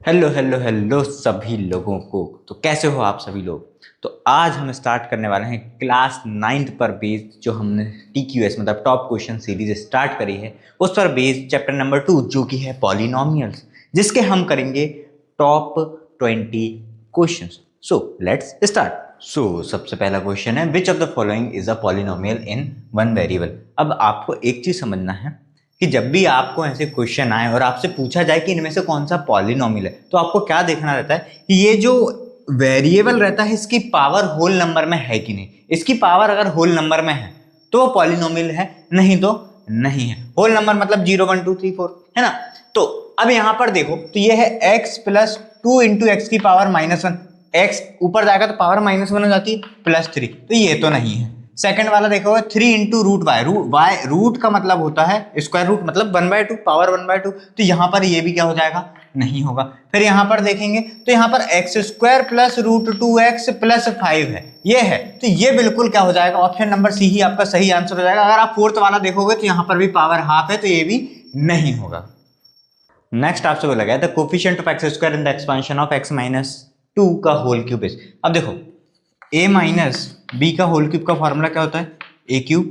Hello hello hello सभी लोगों को। तो कैसे हो आप सभी लोग। तो आज हम स्टार्ट करने वाले हैं क्लास 9th पर बेस्ड जो हमने TQS मतलब टॉप क्वेश्चन सीरीज स्टार्ट करी है उस पर बेस्ड चैप्टर नंबर 2 जो कि है पॉलिनोमियल्स, जिसके हम करेंगे top 20 questions. So let's start. सबसे पहला क्वेश्चन है which of the following is a polynomial in one variable. अब आपको एक चीज समझना है कि जब भी आपको ऐसे क्वेश्चन आए और आपसे पूछा जाए कि इनमें से कौन सा पॉलिनोमियल है, तो आपको क्या देखना रहता है कि ये जो वेरिएबल रहता है इसकी पावर होल नंबर में है कि नहीं। इसकी पावर अगर होल नंबर में है तो वो पॉलिनोमियल है, नहीं तो नहीं है। होल नंबर मतलब 0 1 2 3 4 है ना। तो अब यहां पर देखो तो ये है x प्लस 2 इंटू एक्स की पावर -1। x ऊपर जाएगा तो पावर -1 हो जाती है +3, तो ये तो नहीं है। सेकंड वाला देखो 3 इंटू रूट वाई। रूट का मतलब होता है स्क्वायर रूट, मतलब 1/2 पावर 1/2, तो यहां पर ये भी क्या हो जाएगा, नहीं होगा। फिर यहां पर देखेंगे तो यहां पर x square plus root 2x plus 5 है, ये है, तो ये बिल्कुल क्या हो जाएगा, ऑप्शन नंबर सी ही आपका सही आंसर हो जाएगा। अगर आप फोर्थ वाला देखोगे तो यहां पर भी पावर हाफ है, तो ये भी नहीं होगा। नेक्स्ट आपसे बोला गया the coefficient of x square in the expansion of x-2 का होल क्यूब इज। अब देखो a माइनस बी का होल क्यूब का फॉर्मूला क्या होता है, A cube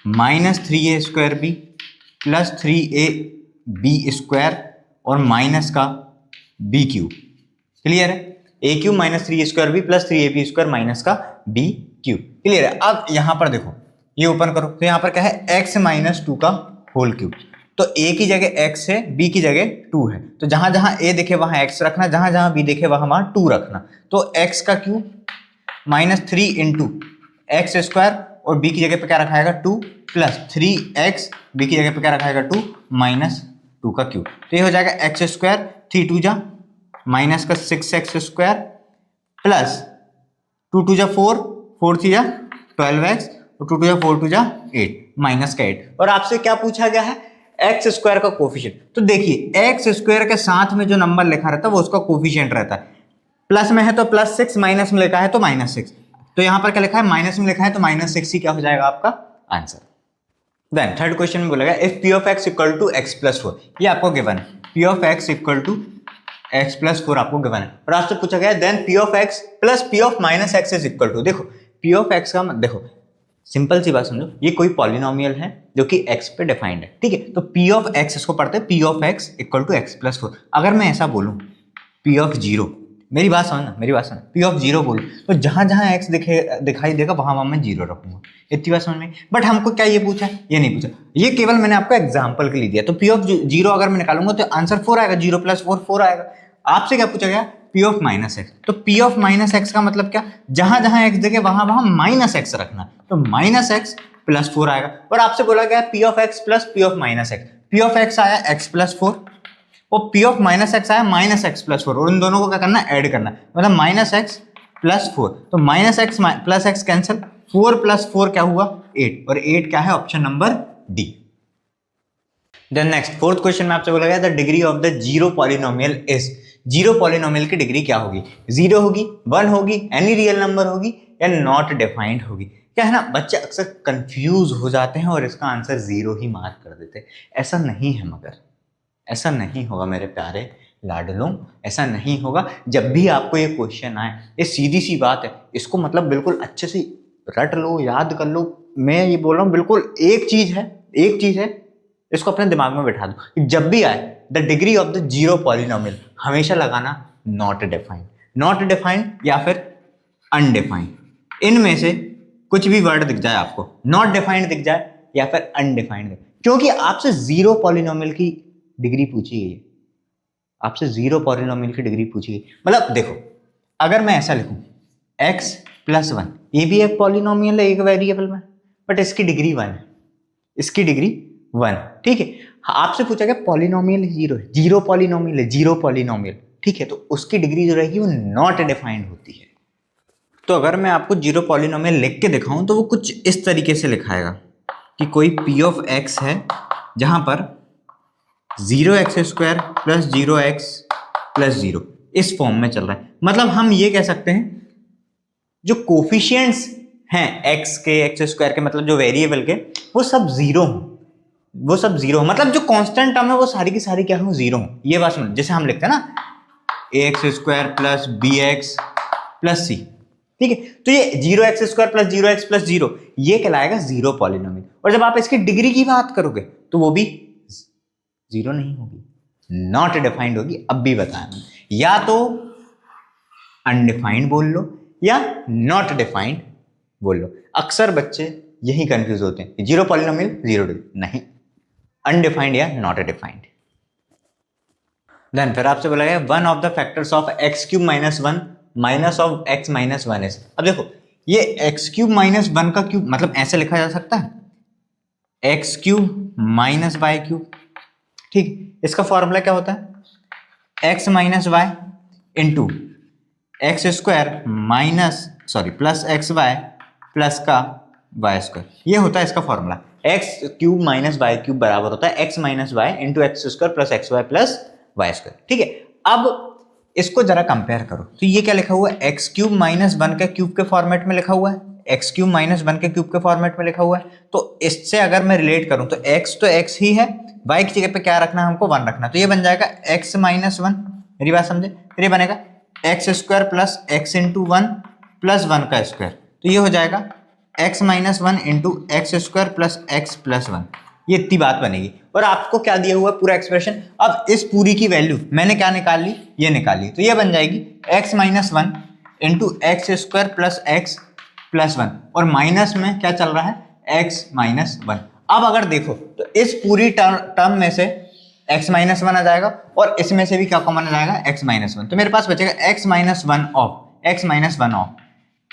minus 3a² b plus 3ab² और माइनस का b क्यूब। क्लियर है, A cube minus 3a² b plus 3ab² minus का b क्यूब। क्लियर है। अब यहां पर देखो ये ओपन करो तो यहां पर क्या है x-2 का होल क्यूब। तो a की जगह x है, b की जगह 2 है, तो जहां जहां a दिखे वहां x रखना, जहां जहां b दिखे वहां 2 रखना। तो x का क्यूब -3 इंटू एक्स स्क्वायर और b की जगह पे क्या रखाएगा 2 प्लस 3x, b की जगह पे क्या रखाएगा 2 -2 का क्यूब। तो ये हो जाएगा एक्स स्क्वायर 3 2 जा माइनस का 6x स्क्वायर प्लस 2 2 जा 4 4 3 जा 12x और 2 2 जा 4 2 जा 8 माइनस का 8। और आपसे क्या पूछा गया है, एक्स स्क्वायर का कोफिशिएंट। तो देखिए एक्स स्क्वायर के साथ में जो नंबर लिखा रहता है वो उसका कोफिशिएंट रहता है। प्लस में है तो +6, माइनस में लिखा है तो -6। तो यहां पर क्या लिखा है, माइनस में लिखा है तो -6 ही क्या हो जाएगा आपका आंसर। देन थर्ड क्वेश्चन में बोला गया if p of x equal to x plus 4, ये आपको गिवन है, p of x equal to x plus 4 आपको गिवन है। और आपसे पूछा गया then p of x plus p of -x is equal to. देखो p ऑफ x का देखो सिंपल सी बात समझो, ये कोई पॉलिनोमियल है जो कि x पे डिफाइंड है, ठीक है। तो p ऑफ x इसको पढ़ते हैं p of x equal to x plus 4। अगर मैं ऐसा बोलूं p ऑफ 0, मेरी बात समझना, मेरी बात समझना, p ऑफ 0 बोलो तो जहां जहां x दिखाई देगा वहां वहां मैं 0 रखूंगा। इतनी बात समझ में। बट हमको क्या ये पूछा, ये नहीं पूछा, ये केवल मैंने आपको एग्जांपल के लिए दिया। तो p ऑफ 0 अगर मैं निकालूंगा तो आंसर 4 आएगा, 0 + 4 4 आएगा। आपसे क्या पूछा गया, p ऑफ -x। तो p ऑफ -x का मतलब क्या, जहां जहां x दिखे वहां वहां -x रखना, तो -x + 4 आएगा। और आपसे बोला गया p of x plus p of -x। p of x आया x + 4 और p ऑफ -x आया -x + 4, और इन दोनों को क्या करना है, ऐड करना है, मतलब -x + 4। तो -x + x कैंसिल, 4 + 4 क्या हुआ 8, और 8 क्या है, option number D. Then next fourth question में आपसे बोला गया the degree of the zero polynomial is. Zero polynomial की डिग्री क्या होगी, 0 होगी, 1 होगी, एनी रियल नंबर होगी, या नॉट डिफाइंड होगी। क्या है ना, बच्चे अक्सर कंफ्यूज हो जाते हैं और इसका आंसर 0 ही मार्क कर देते हैं। ऐसा नहीं है, मगर ऐसा नहीं होगा मेरे प्यारे लाडलों, ऐसा नहीं होगा। जब भी आपको ये क्वेश्चन आए, ये सीधी सी बात है, इसको मतलब बिल्कुल अच्छे से रट लो, याद कर लो। मैं ये बोल रहा हूँ बिल्कुल एक चीज है, इसको अपने दिमाग में बैठा दो कि जब भी आए the degree of the zero polynomial, हमेशा लगाना नॉट डिफाइंड, नॉट डिफाइंड या फिर अनडिफाइंड। इनमें से कुछ भी वर्ड दिख जाए आपको, नॉट डिफाइंड दिख जाए या फिर अनडिफाइंड, क्योंकि आपसे जीरो पॉलिनोमियल की डिग्री पूछी गई है, आपसे जीरो पॉलिनोमियल की डिग्री पूछी गई। मतलब देखो अगर मैं ऐसा लिखूं x + 1, ये भी एक पॉलिनोमियल है एक वेरिएबल में, बट इसकी डिग्री 1 है, इसकी डिग्री 1, ठीक है। आपसे पूछा गया पॉलिनोमियल 0 है, जीरो पॉलिनोमियल है, जीरो पॉलिनोमियल, ठीक है, तो उसकी डिग्री जो रहेगी वो नॉट डिफाइंड होती है। तो अगर मैं आपको जीरो पॉलिनोमियल लिख के दिखाऊं तो वो कुछ इस तरीके से लिखाएगा कि कोई p ऑफ x है जहां पर 0x² + 0x + 0 इस फॉर्म में चल रहा है। मतलब हम ये कह सकते हैं जो कोफिशिएंट्स हैं x के, x² के, मतलब जो वेरिएबल के, वो सब 0 हों, वो सब 0 हो, मतलब जो कांस्टेंट टर्म है वो सारी की सारी क्या हो, 0 हो। ये बात सुनो, जैसे हम लिखते हैं ना ax square plus bx plus c। ठीक है, तो ये 0x square plus 0x plus 0 ये कहलाएगा जीरो पॉलिनोमियल। और जब आप इसकी डिग्री की बात करोगे तो वो भी जीरो नहीं होगी, नॉट डिफाइंड होगी। अब भी बताया मैंने, या तो अनडिफाइंड बोल लो या नॉट डिफाइंड बोल लो। अक्सर बच्चे यही कंफ्यूज होते हैं, जीरो पॉलिनोमियल जीरो डिग्री नहीं, अनडिफाइंड या नॉट डिफाइंड। देन फिर आपसे बोला गया one of the factors of x cube minus one minus of x minus one is. अब देखो ये एक्स क्यूब माइनस वन का क्यूब मतलब ऐसे लिखा जा सकता है, x cube minus y cube. ठीक, इसका फॉर्मूला क्या होता है, x minus y into x square minus plus x y plus का वाई स्क्वायर, ये होता है इसका formula. X cube minus y cube बराबर होता है x minus y into x square plus x y plus Y square. ठीक है, अब इसको जरा कंपेयर करो तो ये क्या लिखा हुआ है, एक्स क्यूब माइनस वन के क्यूब के फॉर्मेट में लिखा हुआ है, एक्स क्यूब माइनस वन के क्यूब के फॉर्मेट में लिखा हुआ है। तो इससे अगर मैं रिलेट करूं तो एक्स ही है, वाई की जगह पे क्या रखना है हमको, वन रखना, तो ये बन जाएगा एक्स माइनस वन। मेरी बात समझे, फिर ये बनेगा x square plus x into one plus one का स्क्वायर, तो ये हो जाएगा x minus one into x square plus x plus one, ये इतनी बात बनेगी। और आपको क्या दिया हुआ है, पूरा एक्सप्रेशन। अब इस पूरी की वैल्यू मैंने क्या निकाल ली, ये निकाल ली, तो ये बन जाएगी x minus one into x square plus x plus one, और माइनस में क्या चल रहा है, एक्स माइनस वन। अब अगर देखो तो इस पूरी टर्म में से एक्स माइनस वन आ जाएगा और इसमें से भी क्या कॉमन आ जाएगा, एक्स माइनस वन, तो मेरे पास बचेगा x minus one of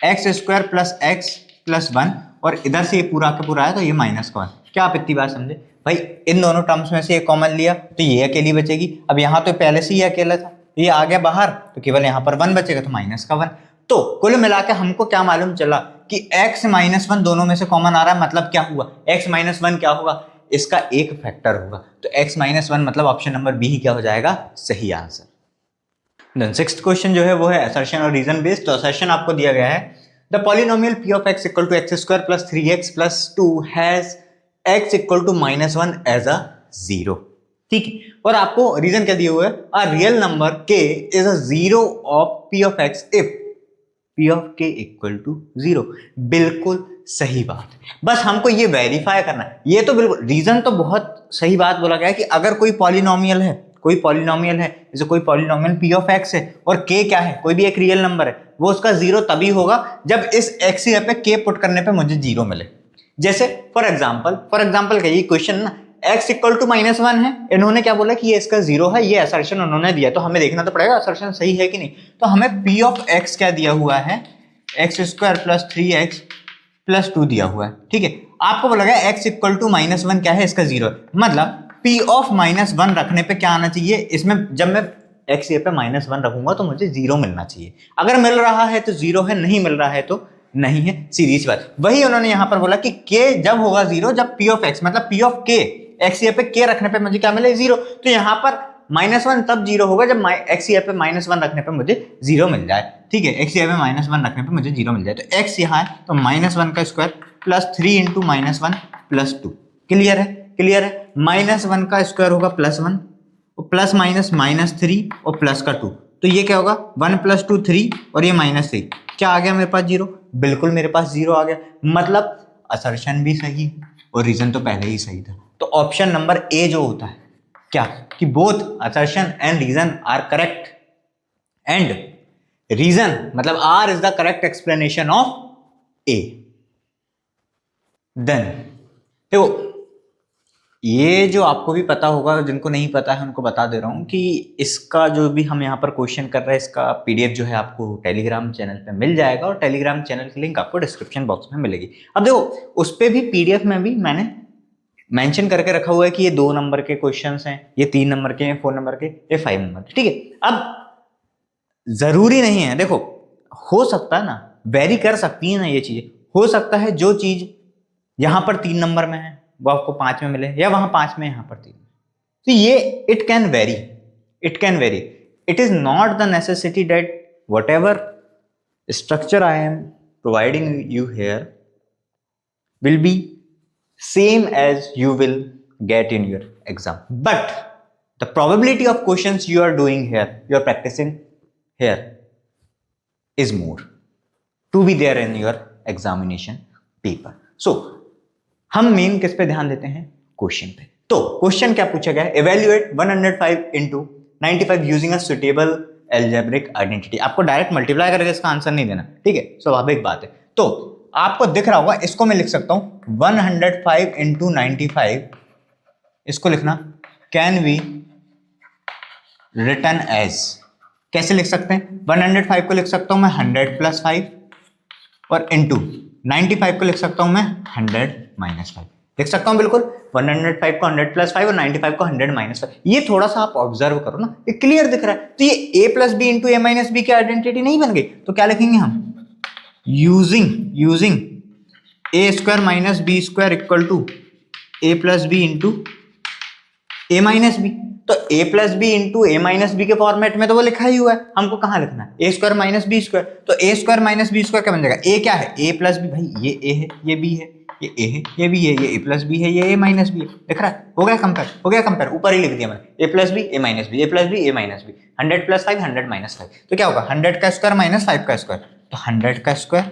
x square plus x plus one, और इधर से ये पूरा का पूरा है तो ये माइनस का वन। क्या आप इतनी बात समझे भाई, इन दोनों टर्म्स में से ये कॉमन लिया तो ये अकेली बचेगी। अब यहाँ तो पहले से ही अकेला था, ये आ गया बाहर तो केवल यहाँ पर वन बचेगा, तो माइनस का वन। तो कुल मिला के हमको क्या मालूम चला कि x माइनस वन दोनों में से कॉमन आ रहा है, मतलब क्या हुआ, x माइनस वन क्या होगा, इसका एक फैक्टर होगा। तो x माइनस वन मतलब ऑप्शन नंबर बी ही क्या हो जाएगा, सही आंसर। देन सिक्स्थ क्वेश्चन जो है वो है असर्शन और रीजन बेस्ड। तो असर्शन आपको दिया गया है the polynomial p of x equal to x square plus 3x plus 2 has x equal to minus one as a zero. ठीक है, और आपको रीजन क्या दिया हुआ है, a real number k is a zero of p of x if p of k equal to zero. बिल्कुल सही बात, बस हमको ये वेरीफाई करना है। ये तो बिल्कुल रीजन तो बहुत सही बात बोला गया है कि अगर कोई पॉलिनोमियल है, जैसे कोई पॉलिनोमियल p ऑफ x है और k क्या है, कोई भी एक रियल नंबर है, वो उसका जीरो तभी होगा जब इस x पे k पुट करने पे मुझे जीरो मिले। जैसे फॉर एग्जाम्पल का ये क्वेश्चन ना x equal to minus one है, इन्होंने क्या बोला कि ये इसका जीरो है, ये असर्शन उन्होंने दिया, तो हमें देखना तो पड़ेगा असर्शन सही है कि नहीं। तो हमें p ऑफ x क्या दिया हुआ है, x square plus 3x plus 2 दिया हुआ है। ठीक है, आपको बोला गया x equal to minus one क्या है, इसका जीरो है, मतलब p ऑफ माइनस वन रखने पे क्या आना चाहिए, इसमें जब मैं x पे माइनस वन रखूंगा तो मुझे जीरो मिलना चाहिए। अगर मिल रहा है तो जीरो है, नहीं मिल रहा है तो नहीं है, सीधी सी बात। वही उन्होंने यहां पर बोला कि k जब होगा जीरो जब p ऑफ x मतलब p ऑफ k x पे k रखने पे मुझे क्या मिले, जीरो। तो यहां पर माइनस वन तब जीरो होगा जब x पे माइनस वन रखने पे मुझे जीरो मिल जाए। ठीक है, x पे माइनस वन रखने पे मुझे जीरो मिल जाए, तो x यहाँ है तो माइनस वन का square plus 3 into minus one plus 2। Clear है, माइनस वन का स्क्वायर होगा plus one, plus minus minus 3 और प्लस का 2, तो ये क्या होगा 1 प्लस 2 3 और ये माइनस 3, क्या आ गया मेरे पास, जीरो। बिल्कुल मेरे पास जीरो आ गया, मतलब असर्शन भी सही और रीजन तो पहले ही सही था। तो ऑप्शन नंबर ए जो होता है क्या, कि both assertion and reason are correct and reason मतलब R is the correct explanation of A. Then देखो ये जो आपको भी पता होगा, जिनको नहीं पता है उनको बता दे रहा हूं कि इसका जो भी हम यहाँ पर क्वेश्चन कर रहे हैं इसका पीडीएफ जो है आपको टेलीग्राम चैनल पे मिल जाएगा, और टेलीग्राम चैनल की लिंक आपको डिस्क्रिप्शन बॉक्स में मिलेगी। अब देखो उस पर भी पीडीएफ में भी मैंने मेंशन करके रखा हुआ है कि ये 2 नंबर के क्वेश्चंस हैं, ये 3 नंबर के, ये 4 नंबर के, ये 5 नंबर के। ठीक है, अब जरूरी नहीं है, देखो हो सकता है ना, वेरी कर सकती है ना ये चीजें, हो सकता है जो चीज यहाँ पर 3 नंबर में है वो आपको 5 में मिले, या वहां 5 में यहाँ पर 3 में। तो ये it can vary, it is not the necessity that whatever structure I am providing you here will be same as you will get in your exam, but the probability of questions you are doing here, you are practicing here is more to be there in your examination paper. So हम main किस पे ध्यान देते हैं? Question पे. तो question क्या पूछा गया है? evaluate 105 into 95 using a suitable algebraic identity. आपको डायरेक्ट मल्टीप्लाई करके इसका आंसर नहीं देना, ठीक है, स्वाभाविक बात है. तो आपको दिख रहा होगा, इसको मैं लिख सकता हूं 105 into 95, इसको लिखना कैन बी रिटर्न एज, कैसे लिख सकते हैं? 105 को लिख सकता हूं मैं 100 प्लस 5 और इंटू 95 को लिख सकता हूं मैं 100 माइनस 5. लिख सकता हूं बिल्कुल 105 को 100 प्लस 5 और 95 को 100 माइनस 5. ये थोड़ा सा आप ऑब्जर्व करो ना, ये क्लियर दिख रहा है. तो ये a plus B into A minus b की आइडेंटिटी नहीं बन गई. तो क्या लिखेंगे हम? Using a square minus B square equal to a plus B into A minus b. तो a plus B into A minus b के फॉर्मेट में तो वो लिखा ही हुआ है, हमको कहाँ लिखना है? ए स्क्वायर माइनस बी स्क्वायर. तो ए स्क्वायर माइनस बी स्क्वायर क्या बन जाएगा? a क्या है? a plus b. भाई ये a है, ये b है, ये a है, ये b है, ये a प्लस बी है, ये a माइनस बी है. दिख रहा है? हो गया कंपेयर, ऊपर ही लिख दिया मैंने. a plus b a minus b, a plus b a minus b. 100 plus 5 100 minus 5. तो क्या होगा? 100 का स्क्वायर माइनस 5 का स्क्वायर. तो 100 का स्क्वायर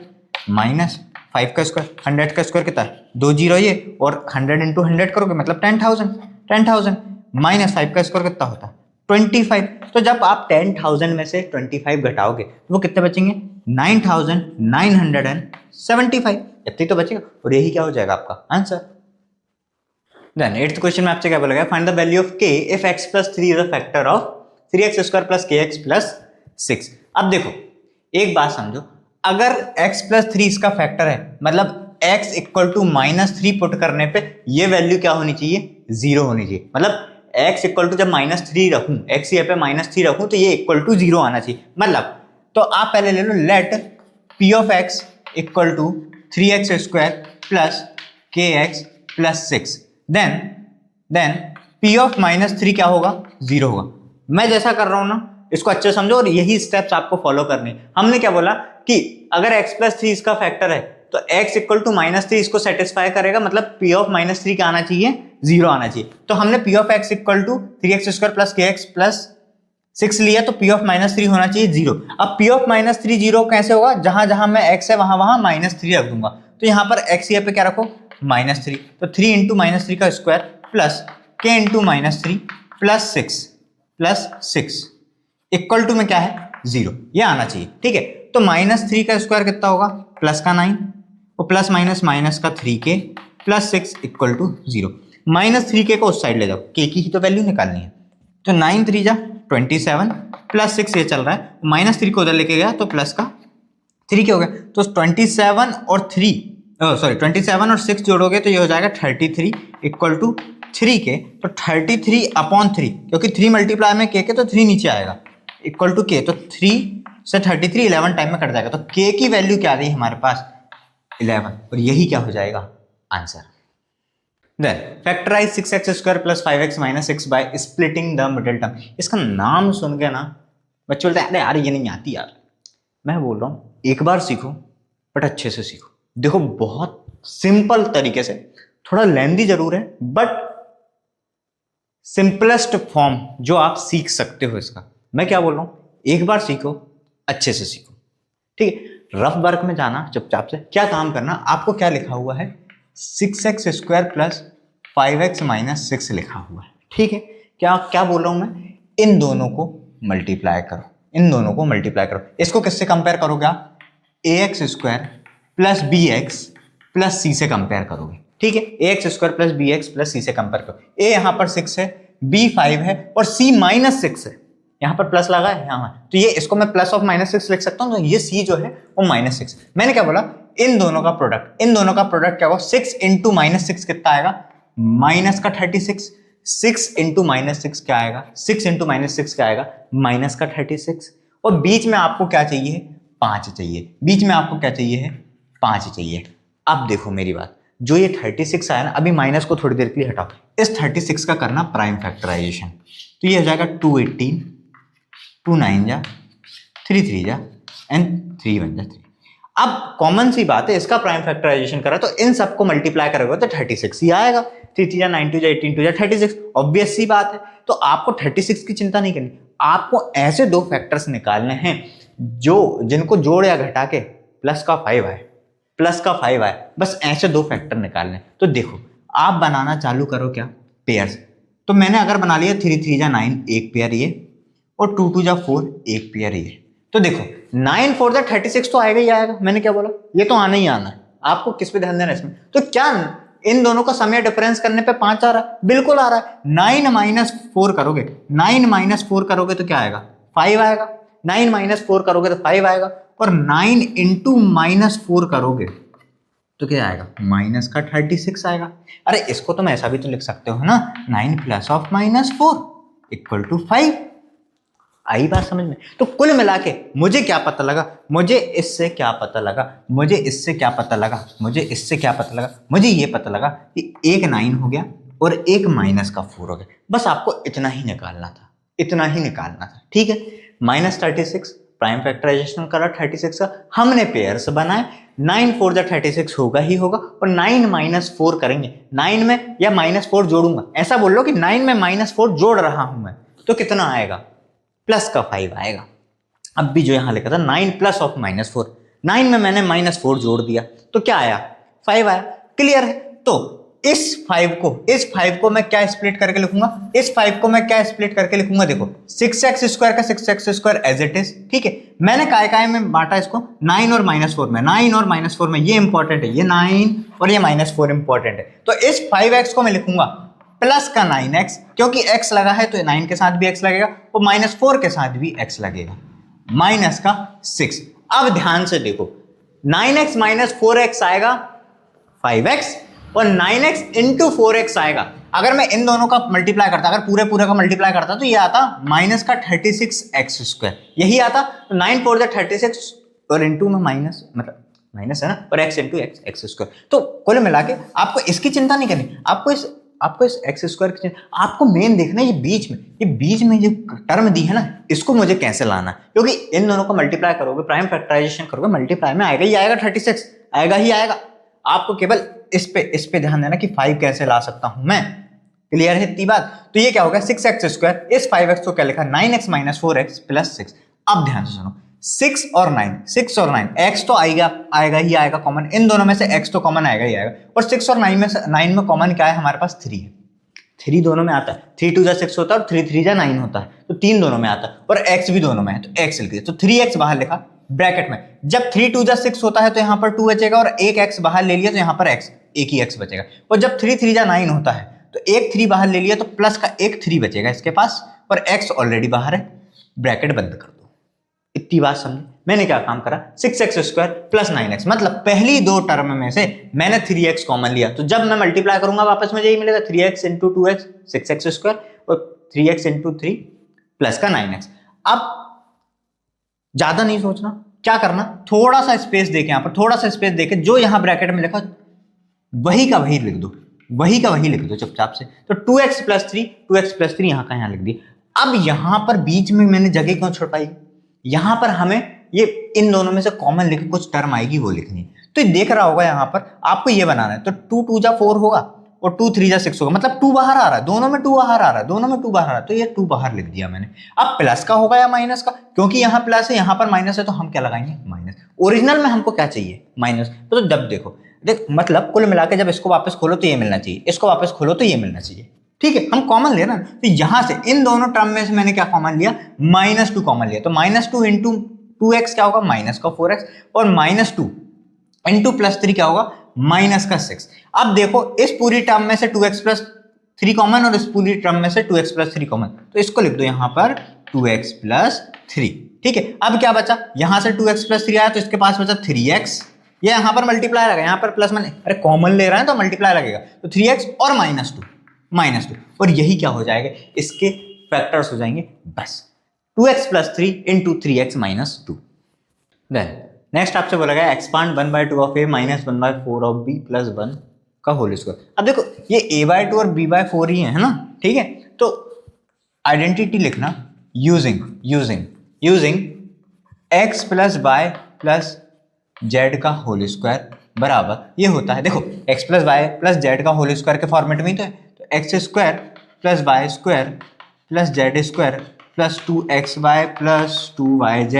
माइनस 5 का स्क्वायर. 100 का स्क्वायर कितना है? 2 जीरो ये, और 100 इंटू 100 करोगे मतलब 10,000 माइनस 5 का स्क्वायर कितना होता है? 25. तो जब आप 10,000 में से 25 घटाओगे तो वो कितने बचेंगे? 9,975. इतनी तो बचेगा, और यही क्या हो जाएगा आपका आंसर. देन 8th क्वेश्चन में आपसे क्या बोला गया? Find the value of k if x plus 3 is a factor of 3x square plus kx plus 6. अब देखो एक बात समझो, अगर x प्लस 3 इसका फैक्टर है, मतलब x इक्वल टू -3 पुट करने पे ये वैल्यू क्या होनी चाहिए? 0 होनी चाहिए. मतलब x इक्वल टू जब -3 रखूं, x ये पे -3 रखूं तो ये इक्वल टू 0 आना चाहिए. मतलब तो आप पहले ले लो, let p of x equal to 3x square plus kx plus 6. Then p of -3 क्या होगा? 0 होगा. मैं जैसा कर रहा हूं ना, इसको अच्छे समझो और यही स्टेप्स आपको फॉलो करने. हमने क्या बोला कि अगर x प्लस 3 इसका फैक्टर है तो x इक्वल टू -3 इसको सेटिस्फाई करेगा, मतलब p ऑफ -3 क्या आना चाहिए? 0 आना चाहिए. तो हमने p of x equal to 3x square plus kx plus 6 लिया, तो p ऑफ -3 होना चाहिए 0. अब p ऑफ -3 0 कैसे होगा? जहां जहां में x है वहां वहां -3 रख दूंगा. तो यहाँ पर x यहाँ पे क्या रखो? -3. तो 3 इंटू -3 का square plus k into -3 plus 6 equal to में क्या है? 0. ये आना चाहिए, ठीक है. तो -3 का स्क्वायर कितना होगा? प्लस का 9 और प्लस माइनस का 3k plus 6 equal to 0. -3k को उस साइड ले जाओ, k की ही तो वैल्यू निकालनी है. तो 9 3 जा 27 प्लस 6 ये चल रहा है, -3 को उधर लेके गया तो प्लस का 3k हो गया. तो 27 और 6 जोड़ोगे तो ये हो जाएगा 33 इक्वल टू 3k. तो 33 अपॉन 3, क्योंकि 3 मल्टीप्लाई में k के तो 3 नीचे आएगा, इक्वल टू k. तो 3 से 33 11 टाइम में कट जाएगा. तो k की वैल्यू क्या आ गई हमारे पास? 11. और यही क्या हो जाएगा answer. Then factorize 6x square plus 5x minus 6 by splitting the middle term. इसका नाम सुन के ना बच्चे बोलते हैं अरे यार ये नहीं आती यार. मैं बोल रहा हूँ एक बार सीखो, बट अच्छे से सीखो. देखो बहुत सिंपल तरीके से, थोड़ा लेंदी जरूर है बट सिंपलेस्ट फॉर्म जो आप सीख सकते हो इसका. मैं क्या बोल रहा हूँ, एक बार सीखो, अच्छे से सीखो, ठीक है. रफ वर्क में जाना चुपचाप से. क्या काम करना, आपको क्या लिखा हुआ है? 6x square plus 5x minus 6 लिखा हुआ है, ठीक है. क्या बोल रहा हूं मैं? इन दोनों को मल्टीप्लाई करो, इसको किससे कंपेयर करोगे आप? ax square plus bx plus c से कंपेयर करोगे, ठीक है. ax square plus bx plus c से कंपेयर करो. a यहां पर 6 है, b 5 है और c -6 है. यहाँ पर प्लस लगा है यहाँ, तो ये इसको मैं प्लस ऑफ -6 लिख सकता हूँ. तो ये c जो है वो -6. मैंने क्या बोला? इन दोनों का प्रोडक्ट क्या होगा? 6 इंटू -6 कितना आएगा? माइनस का 36. 6 इंटू -6 क्या आएगा? 6 इंटू -6 क्या आएगा? माइनस का 36. और बीच में आपको क्या चाहिए? 5 चाहिए. 5 चाहिए. अब देखो मेरी बात, जो ये 36 आया ना, अभी माइनस को थोड़ी देर के लिए हटाओ. इस 36 का करना प्राइम फैक्टराइजेशन. तो ये हो जाएगा 218, 2 9 जा 3 3 जा एंड 3 1 जा 3. अब कॉमन सी बात है, इसका प्राइम फैक्टराइजेशन करा तो इन सबको मल्टीप्लाई करोगे तो 36 ही आएगा. 3 3 जा 9 2 जा 18 2 जा 36. ऑब्वियस सी बात है. तो आपको 36 की चिंता नहीं करनी, आपको ऐसे दो फैक्टर्स निकालने हैं जिनको जोड़ या घटा के प्लस का 5 आए, प्लस का 5 आए, बस ऐसे दो फैक्टर निकालने। तो देखो आप बनाना चालू करो क्या, पेयर्स। तो मैंने अगर बना लिया 3 3 जा 9 एक पेयर ये, और 2 2 जा 4 एक पेयर ये। तो देखो 9 4 जा 36 तो आएगा ही आएगा, मैंने क्या बोला, ये तो आना ही आना है। आपको किस पे ध्यान देना है इसमें? तो क्या इन दोनों का समय डिफरेंस करने पे 5 आ रहा है? बिल्कुल आ रहा है। 9 माइनस 4 करोगे, 9 माइनस 4 करोगे तो क्या आएगा? 5 आएगा। 9 माइनस 4 करोगे तो 5 आएगा, और 9 इंटू माइनस 4 करोगे तो क्या आएगा? माइनस का 36 आएगा। अरे इसको तो मैं ऐसा भी तो लिख सकते हो ना, 9 plus of minus 4 equal to 5। आई बात समझ में? तो कुल मिला के मुझे क्या पता लगा, मुझे इससे क्या पता लगा, मुझे इससे क्या पता लगा, मुझे इससे क्या पता लगा, मुझे ये पता लगा कि एक 9 हो गया और एक माइनस का 4 हो गया। बस आपको इतना ही निकालना था, इतना ही निकालना था, ठीक है। माइनस 36 प्राइम फैक्टराइजेशन करा 36 का, हमने पेयर्स बनाए। 9 4 जा 36 होगा ही होगा, और 9 माइनस 4 करेंगे, 9 में या माइनस 4 जोड़ूंगा, ऐसा बोल लो कि 9 में माइनस 4 जोड़ रहा हूं मैं, तो कितना आएगा? प्लस का 5 आएगा। अब भी जो यहां लिखा था 9 प्लस ऑफ माइनस 4, 9 में मैंने माइनस 4 जोड़ दिया तो क्या आया? 5 आया। क्लियर है? तो इस 5 को मैं क्या स्प्लिट करके लिखूंगा? इस 5 को मैं क्या स्प्लिट करके लिखूंगा? देखो 6x स्क्वायर का 6x square as it is, ठीक है। मैंने काय में बांटा इसको, 9 और माइनस 4 में, 9 और माइनस 4 में, ये इंपॉर्टेंट है, ये 9 और ये माइनस 4 इंपॉर्टेंट है। तो इस 5x को मैं लिखूंगा प्लस का 9x, क्योंकि x लगा है तो 9 के साथ भी x लगेगा, और माइनस 4 के साथ भी x लगेगा, माइनस का 6। अब ध्यान से देखो, 9x माइनस 4x आएगा 5x, और 9x इंटू 4x आएगा। अगर मैं इन दोनों का मल्टीप्लाई करता, अगर पूरे का मल्टीप्लाई करता, तो ये आता माइनस का 36x स्क्वायर, यही आता। तो 9 4 जा 36 और इंटू में माइनस, मतलब माइनस है ना, और x इंटू एक्स स्क्वायर। तो कुल मिला के आपको इसकी चिंता नहीं करनी, आपको इस एक्स स्क्वायर की चिंता, आपको मेन देखना है ये बीच में जो टर्म दी है ना, इसको मुझे कैसे लाना है, क्योंकि इन दोनों को मल्टीप्लाई करोगे, प्राइम फैक्टराइजेशन करोगे, मल्टीप्लाई में आएगा ही आएगा, 36 आएगा ही आएगा। आपको केवल इस पे ध्यान देना कि 5 कैसे ला सकता हूं मैं। क्लियर है इतनी बात? तो ये क्या होगा? 6x स्क्वायर, इस 5x को क्या लिखा? 9x minus 4x plus 6। अब ध्यान से सुनो, 6 और 9, x तो आएगा ही आएगा कॉमन, इन दोनों में से x तो कॉमन आएगा ही आएगा, और 6 और 9 में कॉमन क्या है हमारे पास? 3 है। 3 दोनों में आता है, 3 2 जा 6 होता है, और 3 3 जा 9 होता है, तो 3 दोनों में आता है, और x भी दोनों में है, तो x लिख दिया। तो 3x बाहर लिखा ब्रैकेट में, जब 3 2 जा 6 होता है तो यहाँ पर 2 बचेगा, और एक x बाहर ले लिया तो यहाँ पर x, एक ही x बचेगा। और जब 3 3 जा 9 होता है तो एक 3 बाहर ले लिया तो प्लस का एक 3 बचेगा इसके पास, और x ऑलरेडी बाहर है, ब्रैकेट बंद कर दो। इतनी बात समझ? मैंने क्या काम करा? 6x स्क्वायर प्लस 9x, मतलब पहली दो टर्म में से मैंने 3x कॉमन लिया, तो जब मैं मल्टीप्लाई करूंगा वापस मुझे यही मिलेगा, 3x into 2x 6x square, और 3x इंटू 3 प्लस का 9x। अब ज्यादा नहीं सोचना, क्या करना, थोड़ा सा स्पेस देके, यहां पर थोड़ा सा स्पेस देके, जो यहां ब्रैकेट में लिखा वही का वही लिख दो, वही का वही लिख दो चुपचाप से। तो 2x प्लस 3 यहां का यहां लिख दिया। अब यहां पर बीच में मैंने जगह क्यों छुपाई? यहां पर हमें ये इन दोनों में से कॉमन लेके कुछ टर्म आएगी वो लिखनी है। तो ये देख रहा होगा यहां पर आपको ये बनाना है, तो 2 2 जा 4 होगा, और 2 3 जा 6 होगा, मतलब 2 बाहर आ रहा है, दोनों में 2 बाहर आ रहा है, दोनों में 2 बाहर आ रहा है, तो ये 2 बाहर लिख दिया मैंने। अब प्लस का होगा या माइनस का? क्योंकि यहाँ प्लस है यहाँ पर माइनस है, तो हम क्या लगाएंगे? माइनस। ओरिजिनल में हमको क्या चाहिए? माइनस। तो जब देखो मतलब कुल मिला के जब इसको वापस खोलो तो ये मिलना चाहिए, इसको वापस खोलो तो ये मिलना चाहिए, ठीक है। हम कॉमन ले रहे हैं, तो यहां से इन दोनों टर्म में से मैंने क्या कॉमन लिया? -2 कॉमन लिया, तो -2 इंटू 2x क्या होगा? माइनस का 4x, और -2 इंटू प्लस 3 क्या होगा? माइनस का 6। अब देखो इस पूरी टर्म में से 2x प्लस 3 कॉमन, और इस पूरी टर्म में से 2x प्लस 3 कॉमन, तो इसको लिख दो यहां पर 2x प्लस 3, ठीक है। अब क्या बचा? यहां से 2x प्लस 3 आया तो इसके पास बचा 3x, ये यहां पर मल्टीप्लाई लगेगा, यहां पर प्लस माइनस, अरे कॉमन ले रहे हैं तो मल्टीप्लाई लगेगा, तो 3x और -2, और यही क्या हो जाएगा? इसके फैक्टर्स हो जाएंगे बस, 2x plus 3 into 3x minus 2। Then next आपसे बोला गया expand 1/2 of a minus 1/4 of b plus 1 का होल स्क्वायर। अब देखो ये a/2 और b/4 ही है ना, ठीक है। तो आइडेंटिटी लिखना using x plus y plus z का होल स्क्वायर बराबर ये होता है, देखो x plus y plus z का होल स्क्वायर के फॉर्मेट में ही तो है, तो x square plus y square plus z square plus 2xy plus 2yz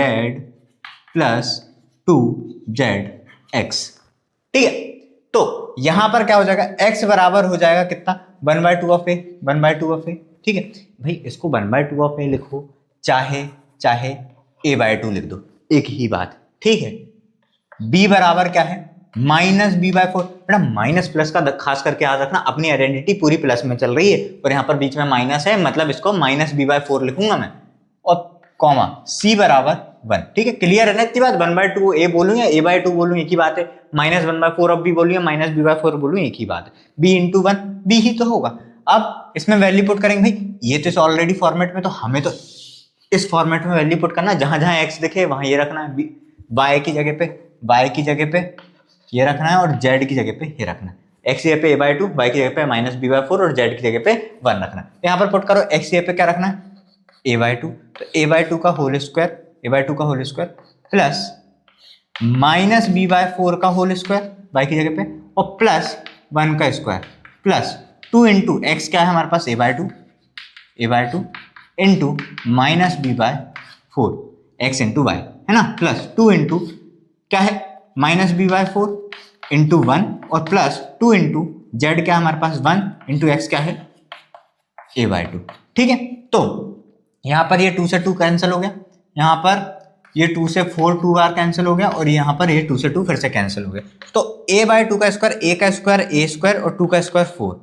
plus 2zx। ठीक है, तो यहां पर क्या हो जाएगा, x बराबर हो जाएगा कितना, 1/2 ऑफ ए, 1/2 ऑफ ए। ठीक है भाई, इसको 1/2 ऑफ ए लिखो, चाहे चाहे a/2 लिख दो, एक ही बात। ठीक है, b बराबर क्या है, -b/4। बेटा माइनस प्लस का खास करके याद रखना, अपनी आइडेंटिटी पूरी प्लस में चल रही है और यहाँ पर बीच में माइनस है, मतलब इसको -b/4 लिखूंगा मैं, और कॉमा c बराबर 1। ठीक है, क्लियर है ना इतनी बात, 1/2 a बोलूं या a/2 बोलूं एक ही बात है, -1/4 ऑफ b बोलूं या -b/4 बोलूं एक ही बात है, b × 1 b ही तो होगा। अब इसमें वैल्यू पुट करेंगे भाई, ये तो ऑलरेडी फॉर्मेट में, तो हमें तो इस फॉर्मेट में वैल्यू पुट करना, जहां जहां x दिखे वहां ये रखना है, y की जगह पे ये रखना है और z की जगह पे ये रखना है। x की जगह पे a/2, y की जगह पे -b/4 और z की जगह पे 1 रखना है। यहाँ पर पुट करो, x की जगह पे क्या रखना है, a/2, तो a/2 का होल स्क्वायर प्लस -b/4 का होल स्क्वायर y की जगह पे, और प्लस 1 का स्क्वायर प्लस 2 इंटू एक्स क्या है हमारे पास, a/2 into -b/4 x into y है ना, प्लस 2 इंटू क्या है -b/4 इंटू 1 और प्लस 2 इंटू जेड क्या है हमारे पास 1 इंटू एक्स क्या है a/2। ठीक है, तो यहाँ पर ये 2 से 2 कैंसिल हो गया, यहाँ पर ये 2 से 4 2 बार कैंसिल हो गया, और यहाँ पर ये 2 से 2 फिर से कैंसिल हो गया। तो a/2 का स्क्वायर, a का स्क्वायर a स्क्वायर और 2 का स्क्वायर 4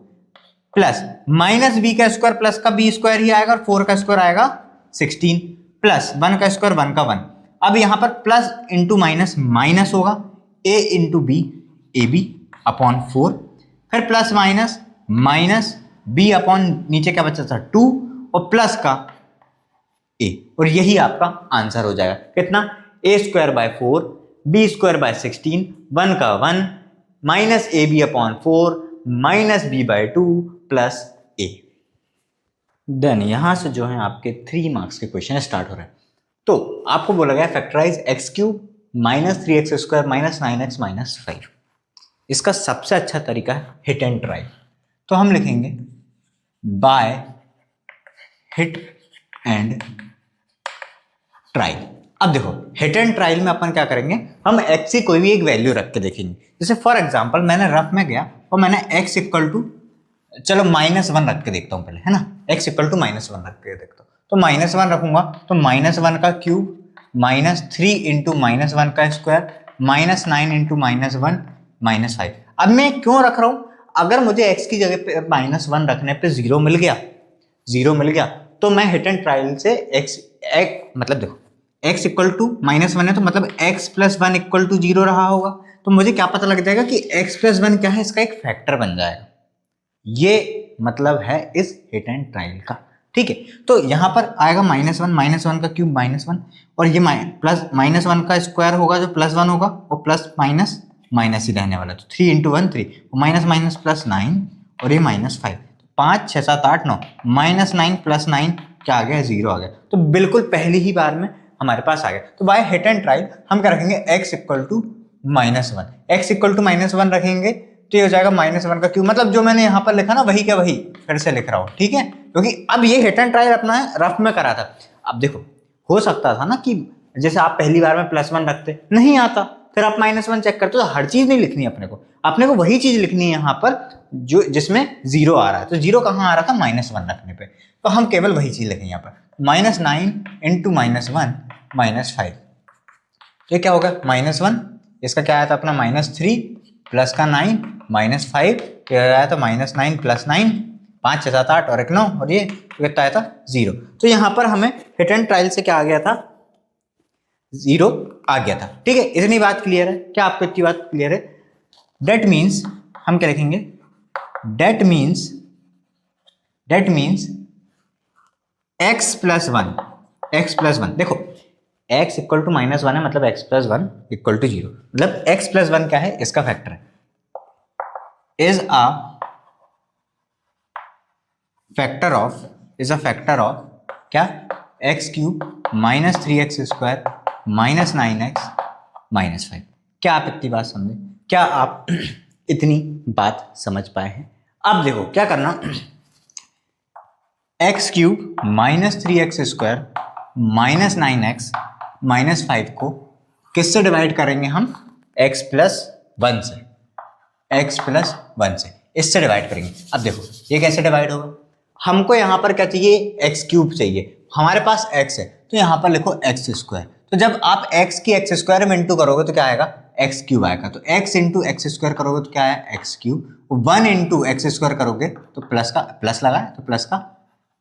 प्लस -b का स्क्वायर प्लस का b स्क्वायर ही आएगा, और 4 का स्क्वायर आएगा 16 प्लस 1 का स्क्वायर 1 का 1। अब यहाँ पर प्लस इंटू माइनस माइनस होगा, a इंटू बी ab/4, फिर प्लस माइनस b अपॉन नीचे क्या बचा था 2 और प्लस का a, और यही आपका आंसर हो जाएगा कितना, a²/4 b²/16 1 का 1 minus ab/4 -b/2 plus a। Then यहां से जो है आपके 3 मार्क्स के क्वेश्चन स्टार्ट हो रहे हैं। तो आपको बोला गया फैक्टराइज x³ -3x² -9x -5। इसका सबसे अच्छा तरीका है हिट एंड ट्राई, तो हम लिखेंगे बाय हिट एंड ट्राई। अब देखो हिट एंड ट्रायल में अपन क्या करेंगे, हम x की कोई भी एक वैल्यू रख के देखेंगे। जैसे फॉर एग्जांपल मैंने रफ में गया और मैंने x इक्वल टू, चलो -1 रख के देखता हूं पहले, है ना, x इक्वल टू -1 रख के देखता हूं, तो -1 रखूंगा तो -1 का क्यूब -3 इंटू -1 का स्क्वायर -9 इंटू -1 -5। अब मैं क्यों रख रहा हूं, अगर मुझे x की जगह पे -1 रखने पे 0 मिल गया तो मैं हिट एंड ट्रायल से x मतलब देखो x इक्वल टू -1 है, तो मतलब x + 1 इक्वल टू 0 रहा होगा, तो मुझे क्या पता लग जाएगा कि x + 1 क्या है, इसका एक फैक्टर बन जाएगा। ये मतलब है इस हिट एंड ट्रायल का। ठीक है, तो यहां पर आएगा -1 का क्यूब -1, और ये प्लस -1 का स्क्वायर होगा जो +1 होगा, और प्लस माइनस ही रहने वाला, तो 3 × 1 3, माइनस +9 और ये -5, 5 6 7 8 9 -9 + 9 क्या आ गया, 0 आ गया। तो बिल्कुल पहली ही बार में हमारे पास आ गया। तो बाय हिट एंड ट्रायल हम क्या रखेंगे, x equal to -1, x equal to -1 रखेंगे तो ये हो जाएगा -1 का क्यूब, मतलब जो मैंने यहाँ पर लिखा ना वही क्या वही फिर से लिख रहा हूँ। ठीक है, क्योंकि अब ये हिट एंड ट्रायल अपना है रफ में करा था। अब देखो हो सकता था ना कि जैसे आप पहली बार में +1 रखते, नहीं आता, फिर आप -1 चेक करते, तो हर चीज नहीं लिखनी अपने को वही चीज लिखनी है यहाँ पर जो जिसमें 0 आ रहा है। तो 0 कहाँ आ रहा था, -1 रखने पे, तो हम केवल वही चीज लिखेंगे यहाँ पर, -9 इंटू -1 -5। तो क्या होगा -1, इसका क्या आया था अपना -3 प्लस का 9 -5, क्या आया था -9 + 9 5 6 7 8 और 1 9, और ये कितना आया था 0। तो यहाँ पर हमें हिट एंड ट्रायल से क्या आ गया था, 0 आ गया था। ठीक है, इतनी बात क्लियर है क्या आपको, इतनी बात क्लियर है। डेट मीन्स हम क्या लिखेंगे, डेट मीन्स x + 1 देखो x इक्वल टू -1 है, मतलब x + 1 इक्वल टू 0, मतलब x + 1 क्या है, इसका फैक्टर है, इज अ फैक्टर ऑफ क्या, x³ -3x² -9x -5। क्या आप इतनी बात समझे, क्या आप इतनी बात समझ पाए हैं। अब देखो क्या करना, x cube minus 3x² minus 9x minus 5 को किससे डिवाइड करेंगे हम? x प्लस 1 से, x प्लस 1 से इससे डिवाइड करेंगे। अब देखो ये कैसे डिवाइड होगा, हमको यहाँ पर क्या चाहिए? एक्स क्यूब चाहिए, हमारे पास x है तो यहाँ पर लिखो x²। तो जब आप x की x² में इंटू करोगे तो क्या आएगा? x क्यूब आएगा। तो x इंटू x² करोगे तो क्या है? x cube. 1 इंटू x² करोगे तो प्लस का प्लस लगा है तो प्लस का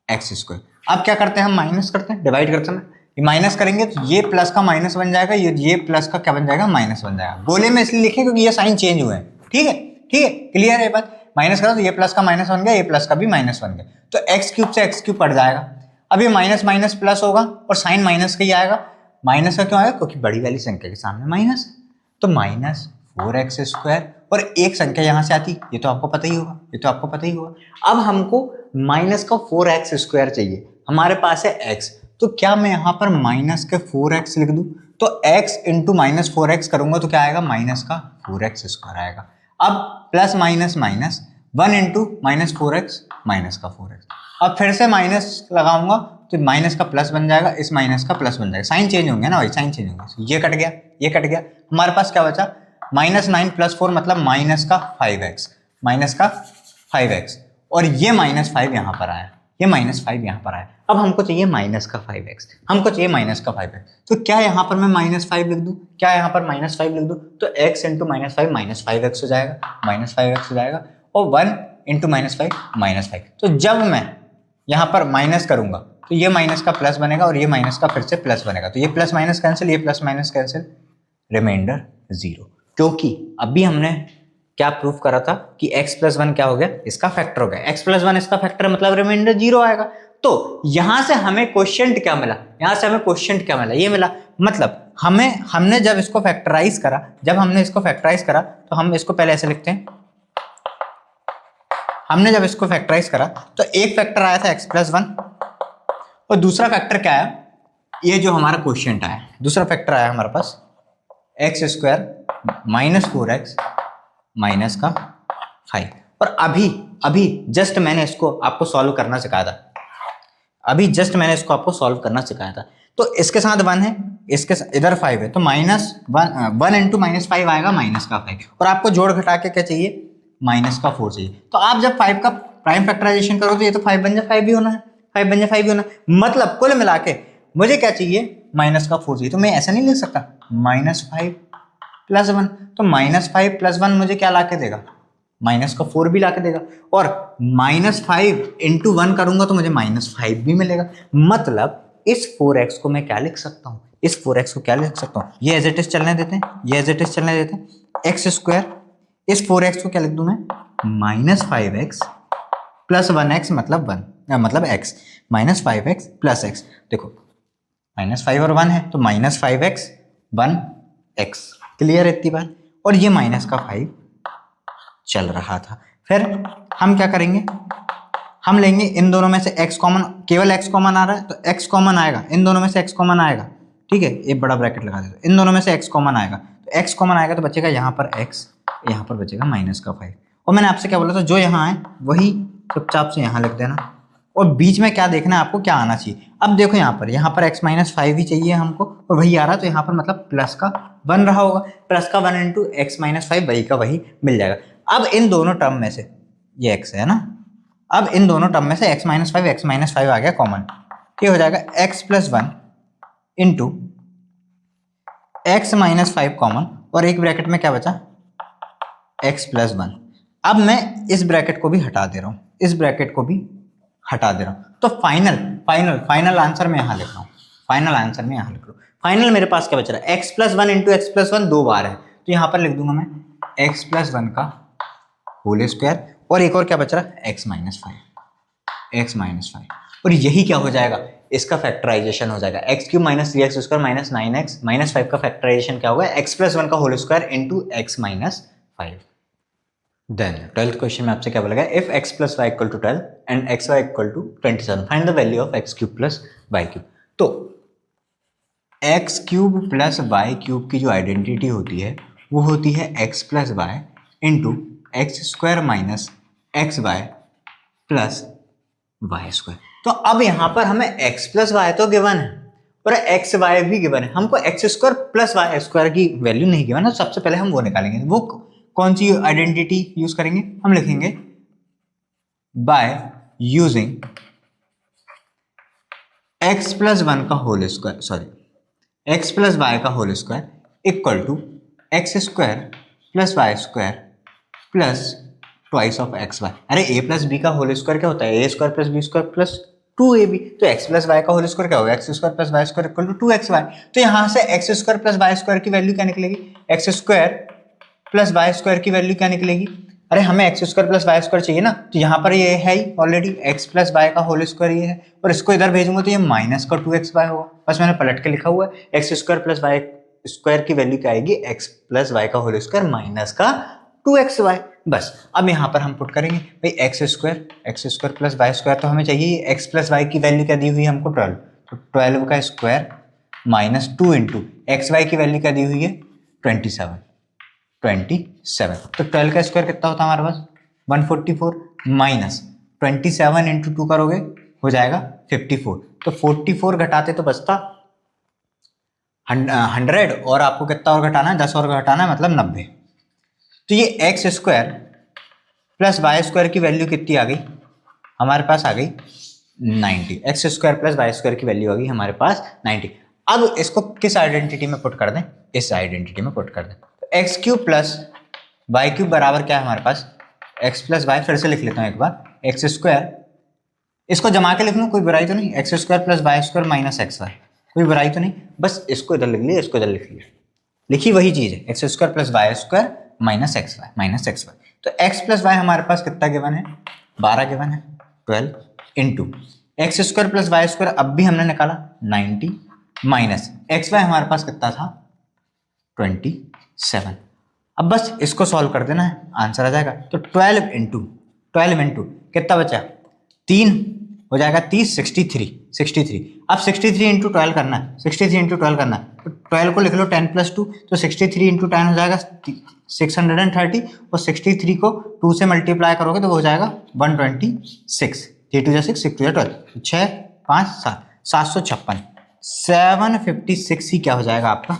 x²। अब क्या करते हैं हम? माइनस करते हैं, डिवाइड करते हैं। ये माइनस करेंगे तो ये प्लस का माइनस बन जाएगा, ये प्लस का क्या बन जाएगा? माइनस बन जाएगा। गोले में इसलिए लिखे क्योंकि ये साइन चेंज हुए हैं। ठीक है, ठीक है, क्लियर है बात? माइनस करो तो ये प्लस का माइनस बन गया, ये प्लस का भी माइनस बन गया, तो एक्स क्यूब से एक्स क्यूब कट जाएगा। अब ये माइनस माइनस प्लस होगा और साइन माइनस का ही आएगा। माइनस का क्यों आएगा? क्योंकि बड़ी वाली संख्या के सामने माइनस है। तो माइनस 4x² और एक संख्या यहां से आती, ये तो आपको पता ही होगा, ये तो आपको पता ही होगा। अब हमको माइनस का 4x² चाहिए, हमारे पास है x, तो क्या मैं यहाँ पर माइनस के 4x लिख दूं? तो x इंटू माइनस 4x करूंगा तो क्या आएगा? माइनस का 4x² आएगा। अब plus minus minus 1 into minus 4x minus का 4x। अब फिर से माइनस लगाऊंगा तो माइनस का प्लस बन जाएगा, इस माइनस का प्लस बन जाएगा। साइन चेंज होंगे ना भाई, साइन चेंज होंगे। ये कट गया, ये कट गया, हमारे पास क्या बचा? माइनस 9 प्लस 4 मतलब माइनस का 5x, माइनस का 5x, और ये माइनस 5 यहाँ पर आया, ये माइनस 5 यहाँ पर आया। अब हमको चाहिए माइनस का 5x, हमको चाहिए माइनस का 5x। तो क्या यहाँ पर मैं माइनस 5 लिख दूँ? क्या यहाँ पर माइनस 5 लिख दूँ? तो x into minus 5 minus 5x हो जाएगा, माइनस 5x हो जाएगा, और 1 इंटू माइनस 5 माइनस 5। तो जब मैं यहाँ पर माइनस करूंगा तो ये माइनस का प्लस बनेगा और ये माइनस का फिर से प्लस बनेगा, तो ये प्लस माइनस कैंसिल, ये प्लस माइनस कैंसिल, रिमाइंडर 0। क्योंकि अभी हमने क्या प्रूफ करा था कि x प्लस 1 क्या हो गया? इसका फैक्टर हो गया। x प्लस 1 इसका फैक्टर मतलब रिमाइंडर 0 आएगा। तो यहां से हमें क्वोशिएंट क्या मिला? यहां से हमें क्वोशिएंट क्या मिला? ये मिला, मतलब हमने जब इसको फैक्टराइज करा, जब हमने इसको फैक्टराइज करा तो हम इसको पहले ऐसे लिखते हैं। हमने जब इसको फैक्टराइज करा तो एक फैक्टर आया था x प्लस 1 और दूसरा फैक्टर क्या आया? ये जो हमारा क्वोशिएंट आया, दूसरा फैक्टर आया हमारे पास x² माइनस 4x माइनस का 5। और अभी जस्ट मैंने इसको आपको सॉल्व करना सिखाया था, अभी जस्ट मैंने इसको आपको सॉल्व करना सिखाया था। तो इसके साथ 1 है, इसके इधर 5 है, तो माइनस 1 इंटू माइनस 5 आएगा माइनस का 5, और आपको जोड़ घटा के क्या चाहिए? माइनस का 4 चाहिए। तो आप जब 5 का प्राइम फैक्टराइजेशन करो तो ये तो 5 बन जाए 5 भी होना है, 5 बन जाए 5 भी होना है, मतलब कुल मिला के मुझे क्या चाहिए? माइनस का 4 चाहिए। तो मैं ऐसा नहीं लिख सकता माइनस 5 प्लस 1, तो माइनस 5 प्लस 1 मुझे क्या ला के देगा? माइनस का 4 भी ला के देगा, और माइनस 5 इंटू 1 करूंगा तो मुझे माइनस 5 भी मिलेगा। मतलब इस 4x को मैं क्या लिख सकता हूँ? इस 4x को क्या लिख सकता हूँ? ये एज इट इज चलने देते हैं, ये एज इट इज चलने देते हैं। x², इस 4x को क्या लिख दूं मैं? माइनस 5x प्लस 1x मतलब 1, मतलब x, minus 5x plus x। देखो माइनस 5 और 1 है तो माइनस 5x 1x, क्लियर है इतनी बात? और ये माइनस का 5 चल रहा था। फिर हम क्या करेंगे? हम लेंगे इन दोनों में से x कॉमन, केवल x कॉमन आ रहा है तो x कॉमन आएगा, इन दोनों में से x कॉमन आएगा, ठीक है, एक बड़ा ब्रैकेट लगा देते, इन दोनों में से x कॉमन आएगा, तो x कॉमन आएगा तो बचेगा यहाँ पर x, यहाँ पर बचेगा माइनस का 5। और मैंने आपसे क्या बोला था? जो यहाँ है वही चुपचाप से यहाँ लिख देना, और बीच में क्या देखना है आपको? क्या आना चाहिए? अब देखो यहाँ पर x माइनस 5 ही चाहिए हमको, और वही आ रहा है, तो यहाँ पर मतलब प्लस का 1 रहा होगा, प्लस का 1 इंटू एक्स माइनस 5 वही का वही मिल जाएगा। अब इन दोनों टर्म में से ये x है ना, अब इन दोनों टर्म में से x माइनस 5 आ गया कॉमन, ये हो जाएगा x plus 1 into x minus 5 common, और एक ब्रैकेट में क्या बचा? x plus 1। अब मैं इस ब्रैकेट को भी हटा दे रहा हूँ, इस ब्रैकेट को भी हटा दे रहा हूँ, तो फाइनल आंसर में यहाँ लिख रहा हूँ, फाइनल आंसर में यहाँ लिख रहा हूँ। फाइनल मेरे पास क्या बच रहा है? x plus 1 into x plus 1 2 बार है, तो यहाँ पर लिख दूंगा मैं x प्लस 1 का होल स्क्वायर, और एक और क्या बच रहा है? x माइनस 5, और यही क्या हो जाएगा? इसका फैक्टराइजेशन हो जाएगा, x cube minus 3x² minus 9x minus 5 का फैक्टराइजेशन क्या होगा? x प्लस 1 का whole square into x minus 5। Then 12th question में आपसे क्या बोला गया? If x plus y equal to 12 and x y equal to 27 find the value of x cube plus y cube. तो x cube plus y cube की जो identity होती है वो होती है x plus y into x square minus x y plus Y square. तो अब यहाँ पर हमें x प्लस वाई तो गिवन है और एक्स वाई भी गिवन है, हमको x square plus Y square की वैल्यू नहीं गिवन है। तो सबसे पहले हम वो निकालेंगे। वो कौन सी आइडेंटिटी यूज करेंगे? हम लिखेंगे by using X plus one का whole square, sorry X plus Y का whole square equal to x square plus Y square plus twice of X Y. अरे ए प्लस बी का होल स्क्वायर क्या होता है? ए square plus B square plus 2ab। तो x plus Y का whole square क्या होगा? X square plus Y square equal to 2xy। तो यहाँ से X square plus Y square की वैल्यू क्या निकलेगी? X square plus Y square की वैल्यू क्या निकलेगी? अरे हमें x square plus Y square चाहिए ना, तो यहाँ पर ये है ही ऑलरेडी एक्स प्लस वाई का होल स्क्वायर ये है, और इसको इधर भेजूंगा तो ये माइनस का 2xy होगा। बस मैंने पलट के लिखा हुआ है x square plus Y square की वैल्यू क्या आएगी? एक्स प्लस वाई का होल स्क्वायर माइनस का 2xy। बस अब यहाँ पर हम पुट करेंगे भाई x square plus Y square, तो हमें चाहिए एक्स प्लस वाई की वैल्यू क्या दी हुई है हमको? 12। तो 12 का square minus 2 into x y की वैल्यू क्या दी हुई है? 27। तो 12 का स्क्वायर कितना होता है हमारे पास? 144 माइनस 27 इंटू 2 करोगे हो जाएगा 54। तो 44 घटाते तो बचता 100, और आपको कितना और घटाना है? 10 और घटाना है, मतलब 90। तो ये x square plus Y square की वैल्यू कितनी आ गई हमारे पास? आ गई 90। X square plus Y square की वैल्यू आ गई हमारे पास 90। अब इसको किस आइडेंटिटी में पुट कर दें? इस आइडेंटिटी में पुट कर दें। तो x cube plus y cube बराबर क्या है हमारे पास? X plus Y. फिर से लिख लेता हूँ एक बार, एक्स स्क्वायर, इसको जमा के लिख लूँ, कोई बुराई तो नहीं? X square plus Y square minus x y, कोई बुराई तो नहीं? बस इसको इधर लिख लिया, इसको इधर लिख लिया, लिखी वही चीज है, x square plus Y square minus x y. तो एक्स प्लस वाई हमारे पास कितना गिवन है? 12 गिवन है। 12 into x square plus Y square अब भी हमने निकाला 90 माइनस एक्स वाई हमारे पास कितना था? 27। अब बस इसको सॉल्व कर देना है, आंसर आ जाएगा। तो 12 इंटू कितना बचा? 3 हो जाएगा 30, 63। अब 63 इंटू 12 करना है, 63 इंटू 12 करना है। तो 12 को लिख लो 10 प्लस 2, तो 63 इंटू 10 हो जाएगा 630, और 63 को 2 से मल्टीप्लाई करोगे तो वो हो जाएगा 126। 3 2 6, 6 2 12, 6 5 7, 756। 756 ही क्या हो जाएगा आपका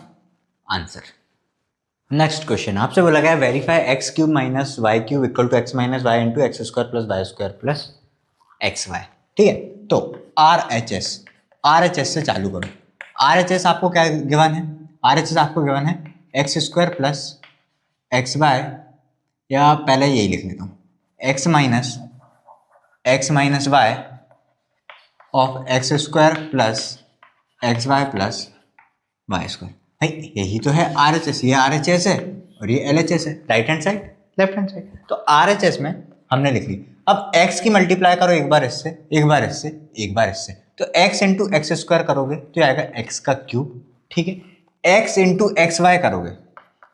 आंसर। नेक्स्ट क्वेश्चन आपसे बोला गया verify x cube minus y cube equal to x minus y into x square plus Y square plus x y. ठीक है, तो RHS से चालू करो। RHS आपको क्या गिवन है? RHS आपको गिवन है x square plus x y, या पहले यही लिख लेता हूँ, x minus y of x square plus x y plus Y square. भाई यही तो है RHS, ये RHS है और ये LHS है, right hand side left hand side. तो RHS में हमने लिख ली। अब x की मल्टीप्लाई करो एक बार इससे, एक बार इससे, एक बार इससे, तो x इंटू एक्स स्क्वायर करोगे तो आएगा x का क्यूब। ठीक है, x इंटू एक्स वाई करोगे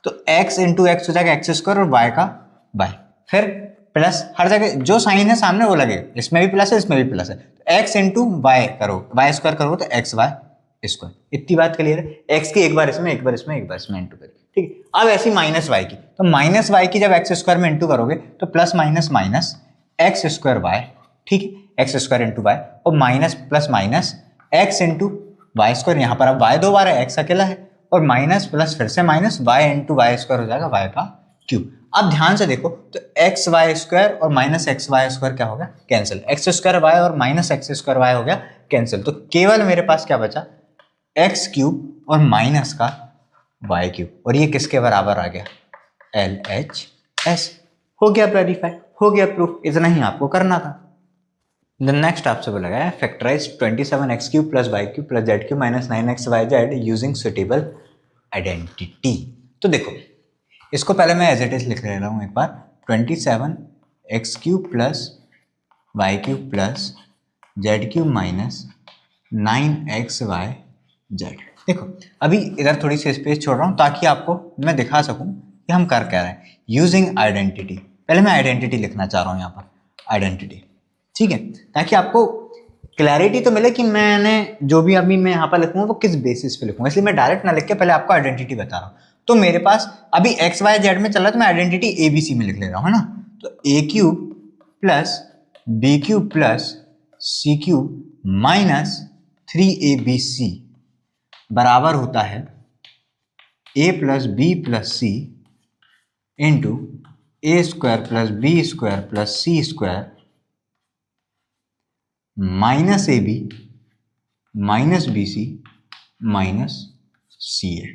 तो x इंटू एक्स हो जाएगा एक्स स्क्वायर और y का y, फिर प्लस, हर जगह जो साइन है सामने वो लगेगा, इसमें भी प्लस है इसमें भी प्लस है। तो x इंटू वाई करो, y स्क्वायर करोगे तो एक्स वाई स्क्वायर। इतनी बात क्लियर है? x की एक बार इसमें, एक बार इसमें, एक बार इसमें इंटू करके। ठीक है, अब ऐसी माइनस वाई की, तो माइनस वाई की जब एक्स स्क्वायर में इंटू करोगे तो plus minus minus x square y. ठीक है, एक्स स्क्वायर इंटू वाई, और minus plus minus x into y square. यहाँ पर अब वाई 2 बार है, एक्स अकेला है, और माइनस प्लस फिर से minus y into y square हो जाएगा वाई का क्यूब। अब ध्यान से देखो तो एक्स वाई स्क्वायर और माइनस एक्स वाई स्क्वायर क्या हो गया? कैंसिल। एक्स स्क्वायर वाई और माइनस एक्स स्क्वायर वाई हो गया कैंसिल। तो केवल मेरे पास क्या बचा? एक्स क्यूब और माइनस का वाई क्यूब, और ये किसके बराबर आ गया? LHS। हो गया वेरीफाई, हो गया प्रूफ, इतना ही आपको करना था। देन नेक्स्ट आपसे बोला गया factorize 27x cube plus y cube plus z cube minus 9xyz using suitable identity. तो देखो इसको पहले मैं एज इट इज लिख ले रहा हूँ एक बार, 27x cube plus y cube plus z cube minus 9xyz। देखो अभी इधर थोड़ी सी स्पेस छोड़ रहा हूँ ताकि आपको मैं दिखा सकूँ कि हम कर क्या रहे हैं। यूजिंग आइडेंटिटी, पहले मैं आइडेंटिटी लिखना चाह रहा हूँ यहाँ पर, आइडेंटिटी। ठीक है, ताकि आपको क्लैरिटी तो मिले कि मैंने जो भी अभी मैं यहाँ पर लिखूँगा वो किस बेसिस पे लिखूँगा, इसलिए मैं डायरेक्ट ना लिख के पहले आपको आइडेंटिटी बता रहा हूँ। तो मेरे पास अभी XYZ में चल रहा है तो मैं आइडेंटिटी ABC में लिख ले रहा हूँ, है ना। तो A cube plus B cube plus C cube minus 3abc बराबर होता है a plus B plus C into A square plus B square plus C square minus A B minus B C minus C A.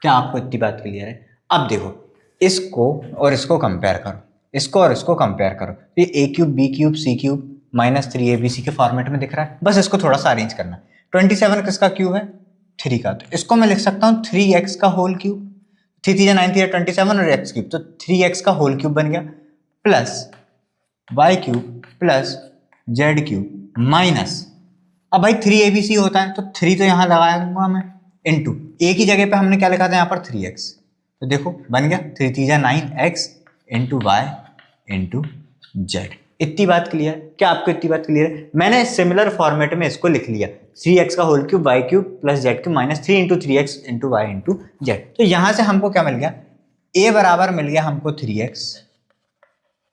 क्या आपको इतनी बात clear है? अब देखो इसको और इसको कंपेयर करो, इसको और इसको कंपेयर करो, तो ये ए cube B cube C cube minus 3abc के फॉर्मेट में दिख रहा है। बस इसको थोड़ा सा अरेंज करना। 27 किसका क्यूब है? 3 का। तो इसको मैं लिख सकता हूँ 3x का होल क्यूब, 3 3 9 3 27 और x क्यूब, तो 3x का होल क्यूब बन गया plus y cube plus z cube minus, अब भाई 3abc होता है तो 3 तो यहाँ लगाऊंगा मैं, इंटू a की जगह पे हमने क्या लिखा था यहाँ पर 3x, तो देखो बन गया 3 3 9x into y into Z. इतनी बात क्लियर? क्या आपको इतनी बात क्लियर है? मैंने सिमिलर फॉर्मेट में इसको लिख लिया 3x का whole cube y cube plus z cube minus 3 into 3x into y into z. तो यहां से हमको क्या मिल गया? a बराबर मिल गया हमको 3x,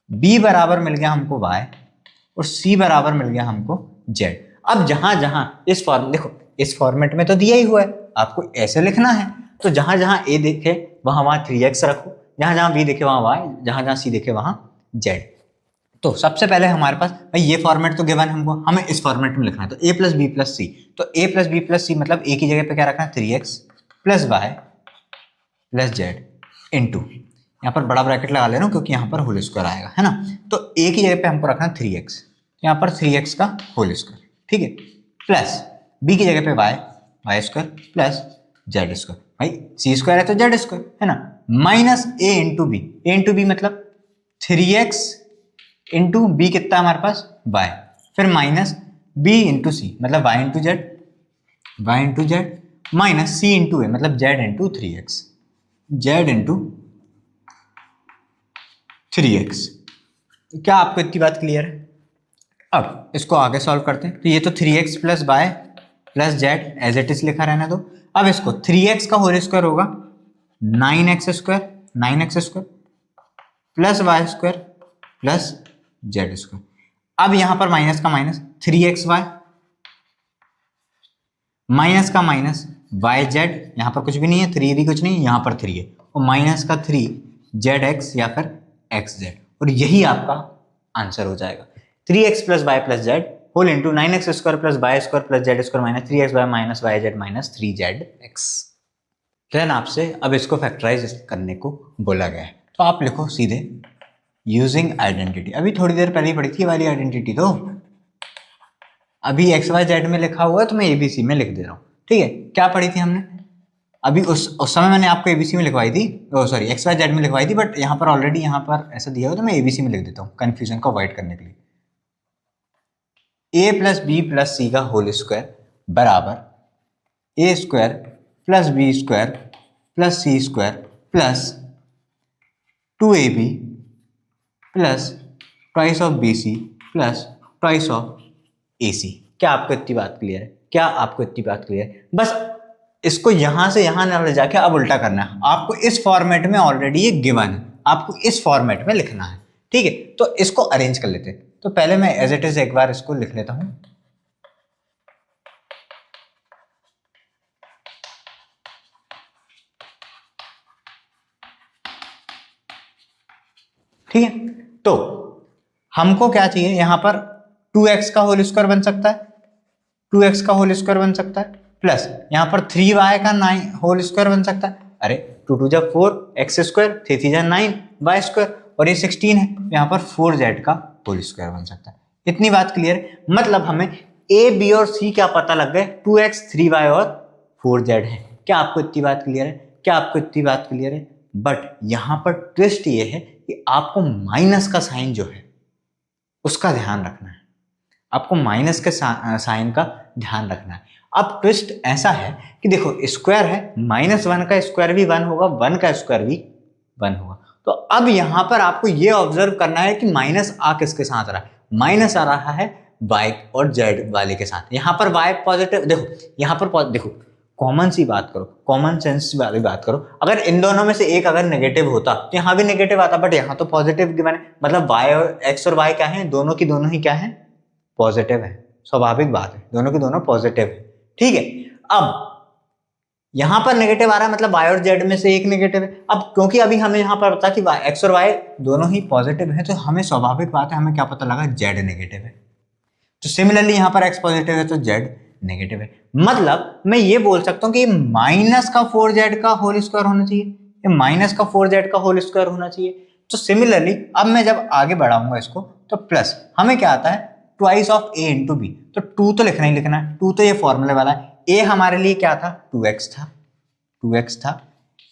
b बराबर मिल गया हमको y और c बराबर मिल गया हमको z। अब जहां जहां इस फॉर्म, देखो इस फॉर्मेट में तो दिया ही हुआ है, आपको ऐसे लिखना है, तो जहां जहां a देखे वहां वहां 3x रखो, जहां जहां b देखे वहां y, जहां जहां c देखे वहां z। तो सबसे पहले हमारे पास भाई ये फॉर्मेट तो गिवन हमको, हमें इस फॉर्मेट में लिखना है, तो a plus B plus c, तो a plus B plus c मतलब a की जगह पे क्या रखना है 3x plus y plus z into, यहाँ पर बड़ा ब्रैकेट लगा लेना क्योंकि यहाँ पर होल स्क्वायर आएगा, है ना। तो a की जगह पे हमको रखना है 3x, यहाँ पर 3x का होल स्क्वायर, ठीक है, प्लस b की जगह पे y square plus z square, भाई सी स्क्वायर है तो जेड स्क्वायर है ना, माइनस a इंटू बी मतलब 3x इंटू बी कितना हमारे पास y, फिर माइनस b इंटू सी मतलब y into Z minus c into A मतलब z into 3x, z into 3x। क्या आपको इतनी बात क्लियर है? अब इसको आगे सॉल्व करते हैं, तो ये तो 3x plus y plus z as it is लिखा रहने दो। अब इसको 3x का होल स्क्वायर होगा 9x square plus Y square plus z square. अब यहां पर माइनस का माइनस 3xy माइनस का माइनस वाई जेड, यहां पर कुछ भी नहीं है, 3 कुछ नहीं, यहां पर 3 है, और माइनस का 3zx या फिर xz, और यही आपका आंसर हो जाएगा 3x plus y plus z whole into 9x square plus Y square plus z square minus 3xy minus y z minus 3zx। Then आपसे अब इसको फैक्टराइज करने को बोला गया है, तो आप लिखो सीधे यूजिंग आइडेंटिटी। अभी थोड़ी देर पहले ही पढ़ी थी वाली आइडेंटिटी, तो अभी XYZ में लिखा हुआ है तो मैं ABC में लिख दे रहा हूँ, ठीक है। क्या पढ़ी थी हमने अभी? उस समय मैंने आपको ABC में लिखवाई थी, सॉरी XYZ में लिखवाई थी, बट यहाँ पर ऑलरेडी यहाँ पर ऐसा दिया हुआ तो मैं ABC में लिख देता हूँ कंफ्यूजन को अवॉइड करने के लिए। a plus B plus c का होल स्क्वायर बराबर a square plus B square plus C square plus 2ab plus twice of BC plus twice of AC। क्या आपको इतनी बात क्लियर है? बस इसको यहां से यहां ना ले जाके अब उल्टा करना है आपको। इस फॉर्मेट में ऑलरेडी ये गिवन है, आपको इस फॉर्मेट में लिखना है, ठीक है। तो इसको अरेंज कर लेते हैं, तो पहले मैं एज इट इज एक बार इसको लिख लेता हूं। ठीक है, तो हमको क्या चाहिए यहाँ पर 2x का होल स्क्वायर बन सकता है, 2x का होल स्क्वायर बन सकता है, प्लस यहाँ पर 3y का 9 होल स्क्वायर बन सकता है, अरे 2 2 जा 4 x स्क्वायर 3 3 जा 9 y स्क्वायर, और ये 16 है, यहाँ पर 4z का होल स्क्वायर बन सकता है। इतनी बात क्लियर है? मतलब हमें a b और c क्या पता लग गए, 2x 3y और 4z है। क्या आपको इतनी बात क्लियर है? बट यहाँ पर ट्विस्ट ये है कि आपको माइनस का साइन जो है उसका ध्यान रखना है, आपको माइनस के साइन का ध्यान रखना है। अब ट्विस्ट ऐसा है कि देखो स्क्वायर है, -1 का स्क्वायर भी 1 होगा, 1 का स्क्वायर भी 1 होगा। तो अब यहाँ पर आपको ये ऑब्जर्व करना है कि माइनस आ किसके साथ रहा है, माइनस आ रहा है y और z वाले के साथ। यहाँ पर y पॉजिटिव, देखो यहाँ पर देखो कॉमन सी बात करो, कॉमन सेंस वाली बात करो, अगर इन दोनों में से एक अगर नेगेटिव होता तो यहाँ भी नेगेटिव आता, बट यहाँ तो पॉजिटिव गिवन है, मतलब y और x और y क्या है, दोनों की दोनों ही क्या है, पॉजिटिव है, स्वाभाविक बात है, दोनों की दोनों पॉजिटिव है, ठीक है। अब यहां पर नेगेटिव आ रहा है मतलब y और z में से एक नेगेटिव है। अब क्योंकि अभी हमें यहां पर पता कि x और y दोनों ही पॉजिटिव है, तो हमें स्वाभाविक बात है, हमें क्या पता लगा z नेगेटिव है। तो सिमिलरली यहां पर x पॉजिटिव है तो z नेगेटिव है। मतलब मैं ये बोल सकता हूं कि माइनस का 4z का होल स्क्वायर होना चाहिए, ये माइनस का 4z का होल स्क्वायर होना चाहिए। तो सिमिलरली अब मैं जब आगे बढ़ाऊंगा इसको तो प्लस हमें क्या आता है twice of a into b, तो 2 तो लिखना ही लिखना है, 2 तो ये फॉर्मूले वाला है। a हमारे लिए क्या था 2x था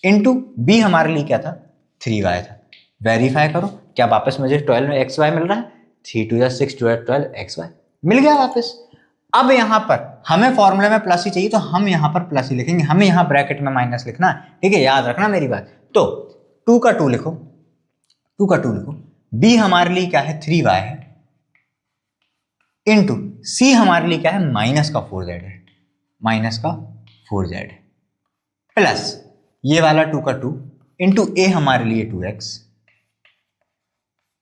इंटू b हमारे लिए क्या था 3y था। वेरीफाई करो क्या वापस मुझे 12xy मिल रहा है, 3 2 या 6 12xy मिल गया वापस। अब यहां पर हमें फॉर्मूले में प्लस ही चाहिए तो हम यहां पर प्लस ही लिखेंगे, हमें यहां ब्रैकेट में माइनस लिखना है, ठीक है, याद रखना मेरी बात। तो 2 का 2 लिखो, 2 का 2 लिखो, b हमारे लिए क्या है 3y है इंटू c हमारे लिए क्या है माइनस का 4z है, माइनस का 4z है, प्लस ये वाला 2 का 2 इंटू a हमारे लिए 2x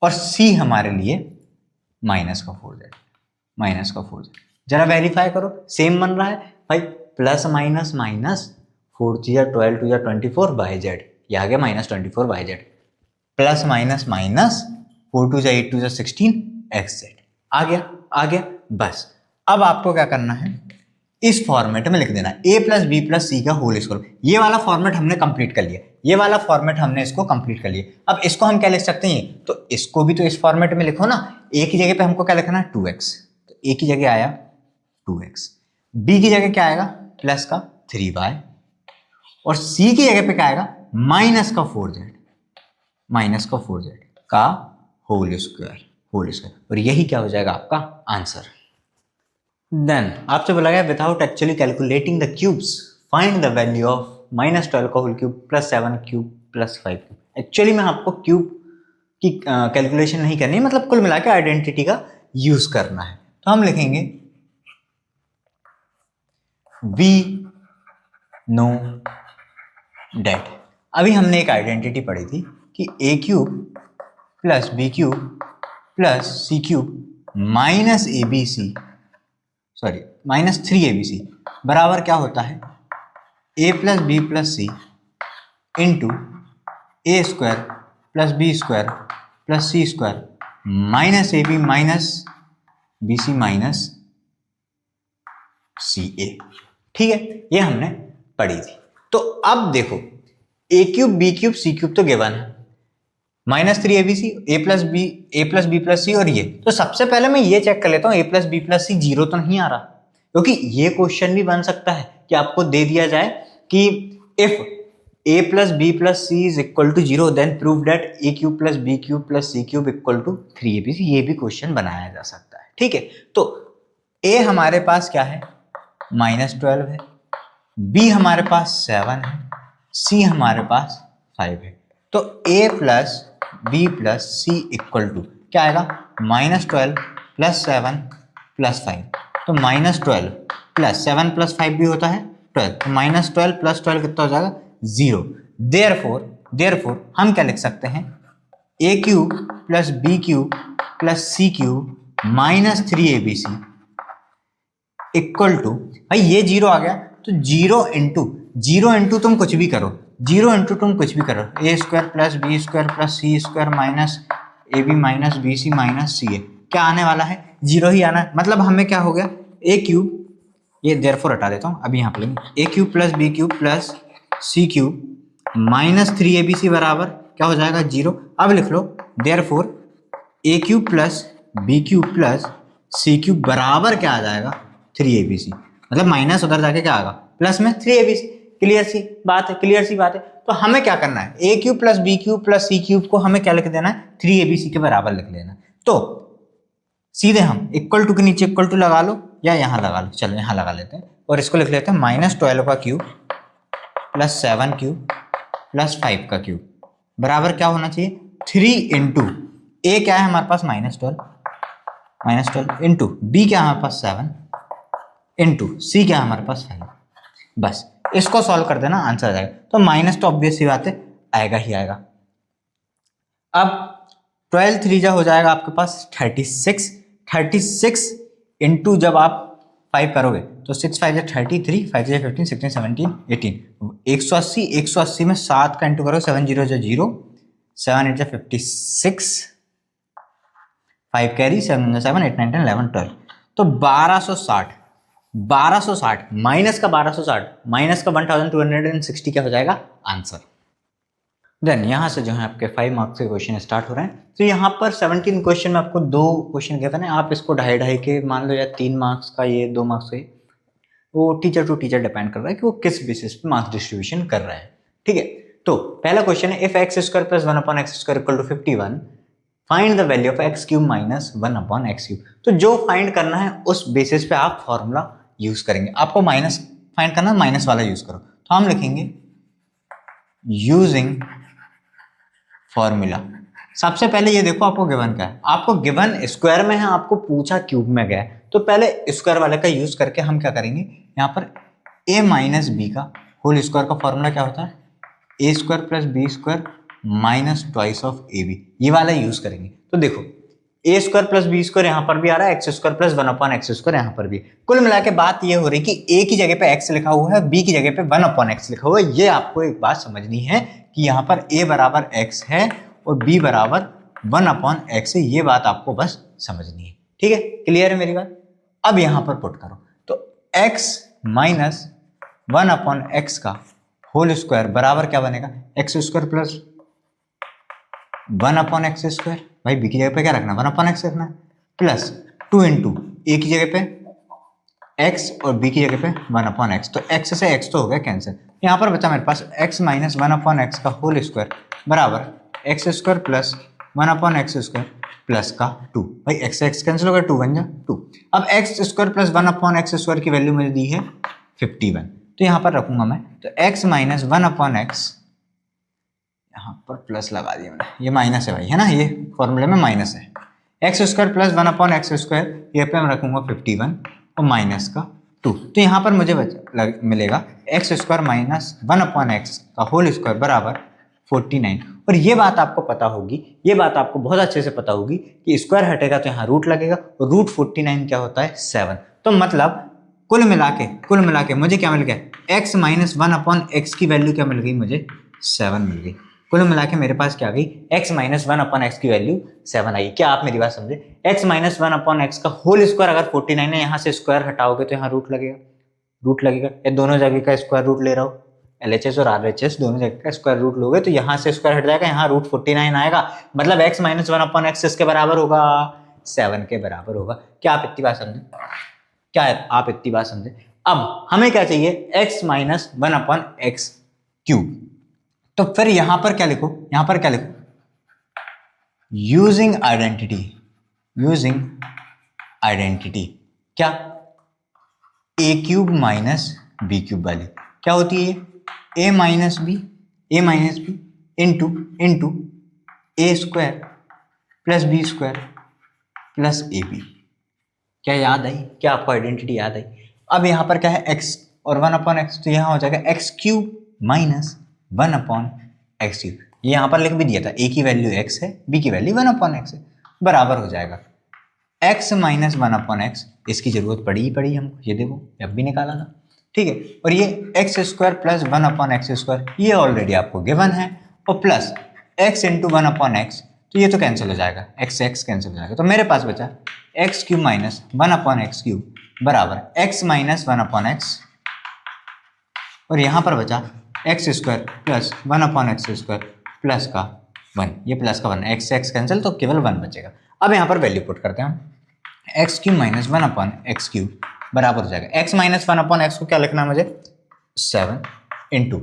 और c हमारे लिए माइनस का 4z। जरा वेरीफाई करो सेम बन रहा है भाई, plus minus minus 4 12 2 24 by Z, ये आ गया minus 24 by Z, plus minus minus 4 2 8 2 16 X Z आ गया। बस अब आपको क्या करना है इस फॉर्मेट में लिख देना a plus B plus c का होल स्क्वायर। ये वाला फॉर्मेट हमने कंप्लीट कर लिया, ये वाला फॉर्मेट हमने इसको कंप्लीट कर लिया। अब इसको हम क्या लिख सकते हैं, तो इसको भी तो इस फॉर्मेट में लिखो ना, a की जगह पे हमको क्या लिखना है 2x, तो a की जगह आया 2x, b की जगह क्या आएगा प्लस का 3y और c की जगह पे क्या आएगा माइनस का 4z का होल स्क्वायर, और यही क्या हो जाएगा आपका आंसर। देन आपसे बोला गया without actually calculating the cubes find the value of minus 12 का whole cube plus 7 cube plus 5 cube. Actually में आपको क्यूब की कैलकुलेशन नहीं करनी, मतलब कुल मिला के आइडेंटिटी का यूज करना है। तो हम लिखेंगे वी नो डेट। अभी हमने एक आइडेंटिटी पढ़ी थी कि A cube plus B cube plus C cube minus A B C sorry minus 3abc बराबर क्या होता है a plus B plus C into A square plus B square plus C square minus A B minus B C minus C A. ठीक है, ये हमने पढ़ी थी। तो अब देखो A cube B cube C cube तो गिवन है, minus 3abc A plus B plus सी, और ये तो सबसे पहले मैं ये चेक कर लेता हूँ ए प्लस बी प्लस सी जीरो तो नहीं आ रहा, क्योंकि ये क्वेश्चन भी बन सकता है कि आपको दे दिया जाए कि if a plus B plus c is equal to zero then prove that a cube plus B cube plus C cube equal to 3abc। ये भी क्वेश्चन बनाया जा सकता है। ठीक है, तो a हमारे पास क्या है -12 है, b हमारे पास 7 है, c हमारे पास 5 है। तो a plus B plus c equal to क्या आएगा -12 प्लस 7 प्लस 5। तो -12 प्लस 7 प्लस 5 भी होता है 12, तो -12 प्लस 12 कितना हो जाएगा 0। देयरफॉर हम क्या लिख सकते हैं A cube plus B cube plus C cube minus 3abc equal to, भाई ये 0 आ गया तो 0 इंटू तुम कुछ भी करो, A square plus B square plus C square minus A B minus B C minus C A, क्या आने वाला है 0 ही आना है। मतलब हमें क्या हो गया ए क्यूब, ये देयरफॉर हटा देता हूँ, अभी यहाँ पे लेंगे A cube plus B cube plus C cube minus 3abc बराबर क्या हो जाएगा 0। अब लिख लो therefore A cube plus B cube plus C cube बराबर क्या आ जाएगा 3abc, मतलब माइनस उधर जाके क्या आएगा प्लस में 3abc। क्लियर सी बात है। तो हमें क्या करना है A cube plus B cube plus C cube को हमें क्या लिख देना है 3abc के बराबर लिख लेना। तो सीधे हम इक्वल टू के नीचे इक्वल टू लगा लो या यहाँ लगा लो, चलो यहाँ लगा लेते हैं और इसको लिख लेते हैं -12 का क्यूब प्लस 7 क्यूब प्लस 5 का क्यूब बराबर क्या होना चाहिए 3 इंटू ए क्या है हमारे पास -12 इंटू बी क्या है हमारे पास 7 इंटू सी क्या है हमारे पास 5। बस इसको सॉल्व कर देना आंसर आ जाएगा। तो माइनस तो ऑब्वियस सी बात है आएगा ही आएगा। अब 12 3 जा हो जाएगा आपके पास 36 इंटू जब आप 5 करोगे तो 6 5 33, 5 15, 16 17 18, 180, 180 में 7 का इंटू करो, 7 0 0, 7 8 56, 5 कैरी, 7 7 8 9 10 11 12, तो 1260, 1260 माइनस का 1260 माइनस का 1260 क्या हो जाएगा आंसर। देन यहाँ से जो है आपके 5 मार्क्स के क्वेश्चन स्टार्ट हो रहे हैं। तो यहाँ पर 17 क्वेश्चन में आपको 2 क्वेश्चन गिवन है, आप इसको ढाई ढाई के मान लो, या 3 मार्क्स का ये 2 मार्क्स का ये, वो टीचर टू टीचर डिपेंड कर रहा है कि वो किस बेसिस पे मार्क्स डिस्ट्रीब्यूशन कर रहे हैं। ठीक है, तो पहला क्वेश्चन है, if x square plus 1 upon x square equal to 51, find the value of x cube minus 1 upon x cube. तो जो फाइंड करना है उस बेसिस पे आप फॉर्मूला यूज करेंगे। आपको माइनस फाइंड करना है, माइनस वाला यूज करो, तो हम लिखेंगे यूजिंग फॉर्मूला। सबसे पहले ये देखो आपको गिवन क्या है, आपको गिवन स्क्वायर में है, आपको पूछा क्यूब में गया है, तो पहले स्क्वायर वाले का यूज करके हम क्या करेंगे, यहाँ पर a माइनस बी का होल स्क्वायर का फॉर्मूला क्या होता है, ए square plus B square minus twice of A B, ये वाला यूज करेंगे। तो देखो A square plus B square यहाँ पर भी आ रहा है, x square plus 1 upon x square यहाँ पर भी। कुल मिला के बात ये हो रही कि ए की जगह पे एक्स लिखा हुआ है, बी की जगह पे 1 अपॉन एक्स लिखा हुआ है। ये आपको एक बात समझनी है कि यहाँ पर ए बराबर एक्स है और बी बराबर 1 अपॉन एक्स है, ये बात आपको बस समझनी है। ठीक है, क्लियर है मेरी बात। अब यहाँ पर पुट करो, तो x माइनस 1 अपॉन एक्स का होल स्क्वायर बराबर क्या बनेगा, x square plus 1 upon x square, भाई बी की जगह पे क्या रखना, 1 अपॉन एक्स रखना है, प्लस 2 इंटू ए की जगह पे x और b की जगह पे 1 अपॉन एक्स, तो x से x तो हो गया कैंसिल। यहाँ पर बचा मेरे पास x माइनस 1 अपॉन एक्स का होल स्क्वायर बराबर x square plus 1 upon x square plus का 2, भाई x से x कैंसिल होगा, 2 बन जा 2। अब x square plus 1 upon x square की वैल्यू मुझे दी है 51, तो यहाँ पर रखूंगा मैं, तो x माइनस 1 अपॉन एक्स, यहाँ पर प्लस लगा दिया मैंने, ये माइनस है भाई, है ना, ये फॉर्मूले में माइनस है, x square plus 1 upon x square, ये पे मैं रखूंगा 51 और माइनस का 2, तो यहाँ पर मुझे मिलेगा x square minus 1 upon x का होल स्क्वायर बराबर 49। और ये बात आपको पता होगी, ये बात आपको बहुत अच्छे से पता होगी कि स्क्वायर हटेगा तो यहाँ रूट लगेगा, और रूट 49 क्या होता है 7। तो मतलब कुल मिला के मुझे क्या मिल गया, x माइनस 1 अपॉन एक्स की वैल्यू क्या मिल गई, मुझे 7 मिल गई। कुल मिला के मेरे पास क्या आ गई, x माइनस 1 अपॉन एक्स की वैल्यू 7 आई। क्या आप मेरी बात समझे, x माइनस 1 अपॉन एक्स का होल स्क्वायर अगर 49 है, यहाँ से स्क्वायर हटाओगे तो यहाँ रूट लगेगा, ये दोनों जगह का स्क्वायर रूट ले रहा हो, LHS और RHS दोनों जगह का स्क्वायर रूट लोगे तो यहाँ से स्क्वायर हट जाएगा, यहाँ रूट 49 आएगा, मतलब x माइनस 1 अपॉन एक्स इसके बराबर होगा 7 के बराबर होगा। क्या आप इतनी बात समझे, अब हमें क्या चाहिए, x minus 1 upon x cube. तो फिर यहां पर क्या लिखो, यूजिंग आइडेंटिटी, क्या, A cube minus B cube वाली क्या होती है, A minus B into A square plus B square plus A B. क्या याद आई, क्या आपको आइडेंटिटी याद आई। अब यहाँ पर क्या है, x और 1 अपॉन एक्स, तो यहाँ हो जाएगा x cube minus 1 upon x cube. ये यहाँ पर लिख भी दिया था, a की वैल्यू x है, b की वैल्यू 1 अपॉन एक्स है, बराबर हो जाएगा x माइनस 1 अपॉन एक्स। इसकी जरूरत पड़ी हमको, ये देखो जब भी निकाला था, ठीक है। और ये x square plus 1 upon x square, ये ऑलरेडी आपको गिवन है, और plus x into 1 upon x, तो ये तो कैंसिल हो जाएगा, x कैंसिल हो जाएगा, तो मेरे पास बचा x cube minus 1 upon x cube बराबर x माइनस 1 अपॉन एक्स, और यहाँ पर बचा x square plus 1 upon x square plus का 1, ये प्लस का 1, x कैंसिल तो केवल 1 बचेगा। अब यहाँ पर वैल्यू पुट करते हैं हम, x cube minus 1 upon x cube बराबर हो जाएगा, x माइनस 1 अपॉन एक्स को क्या लिखना है मुझे, 7 into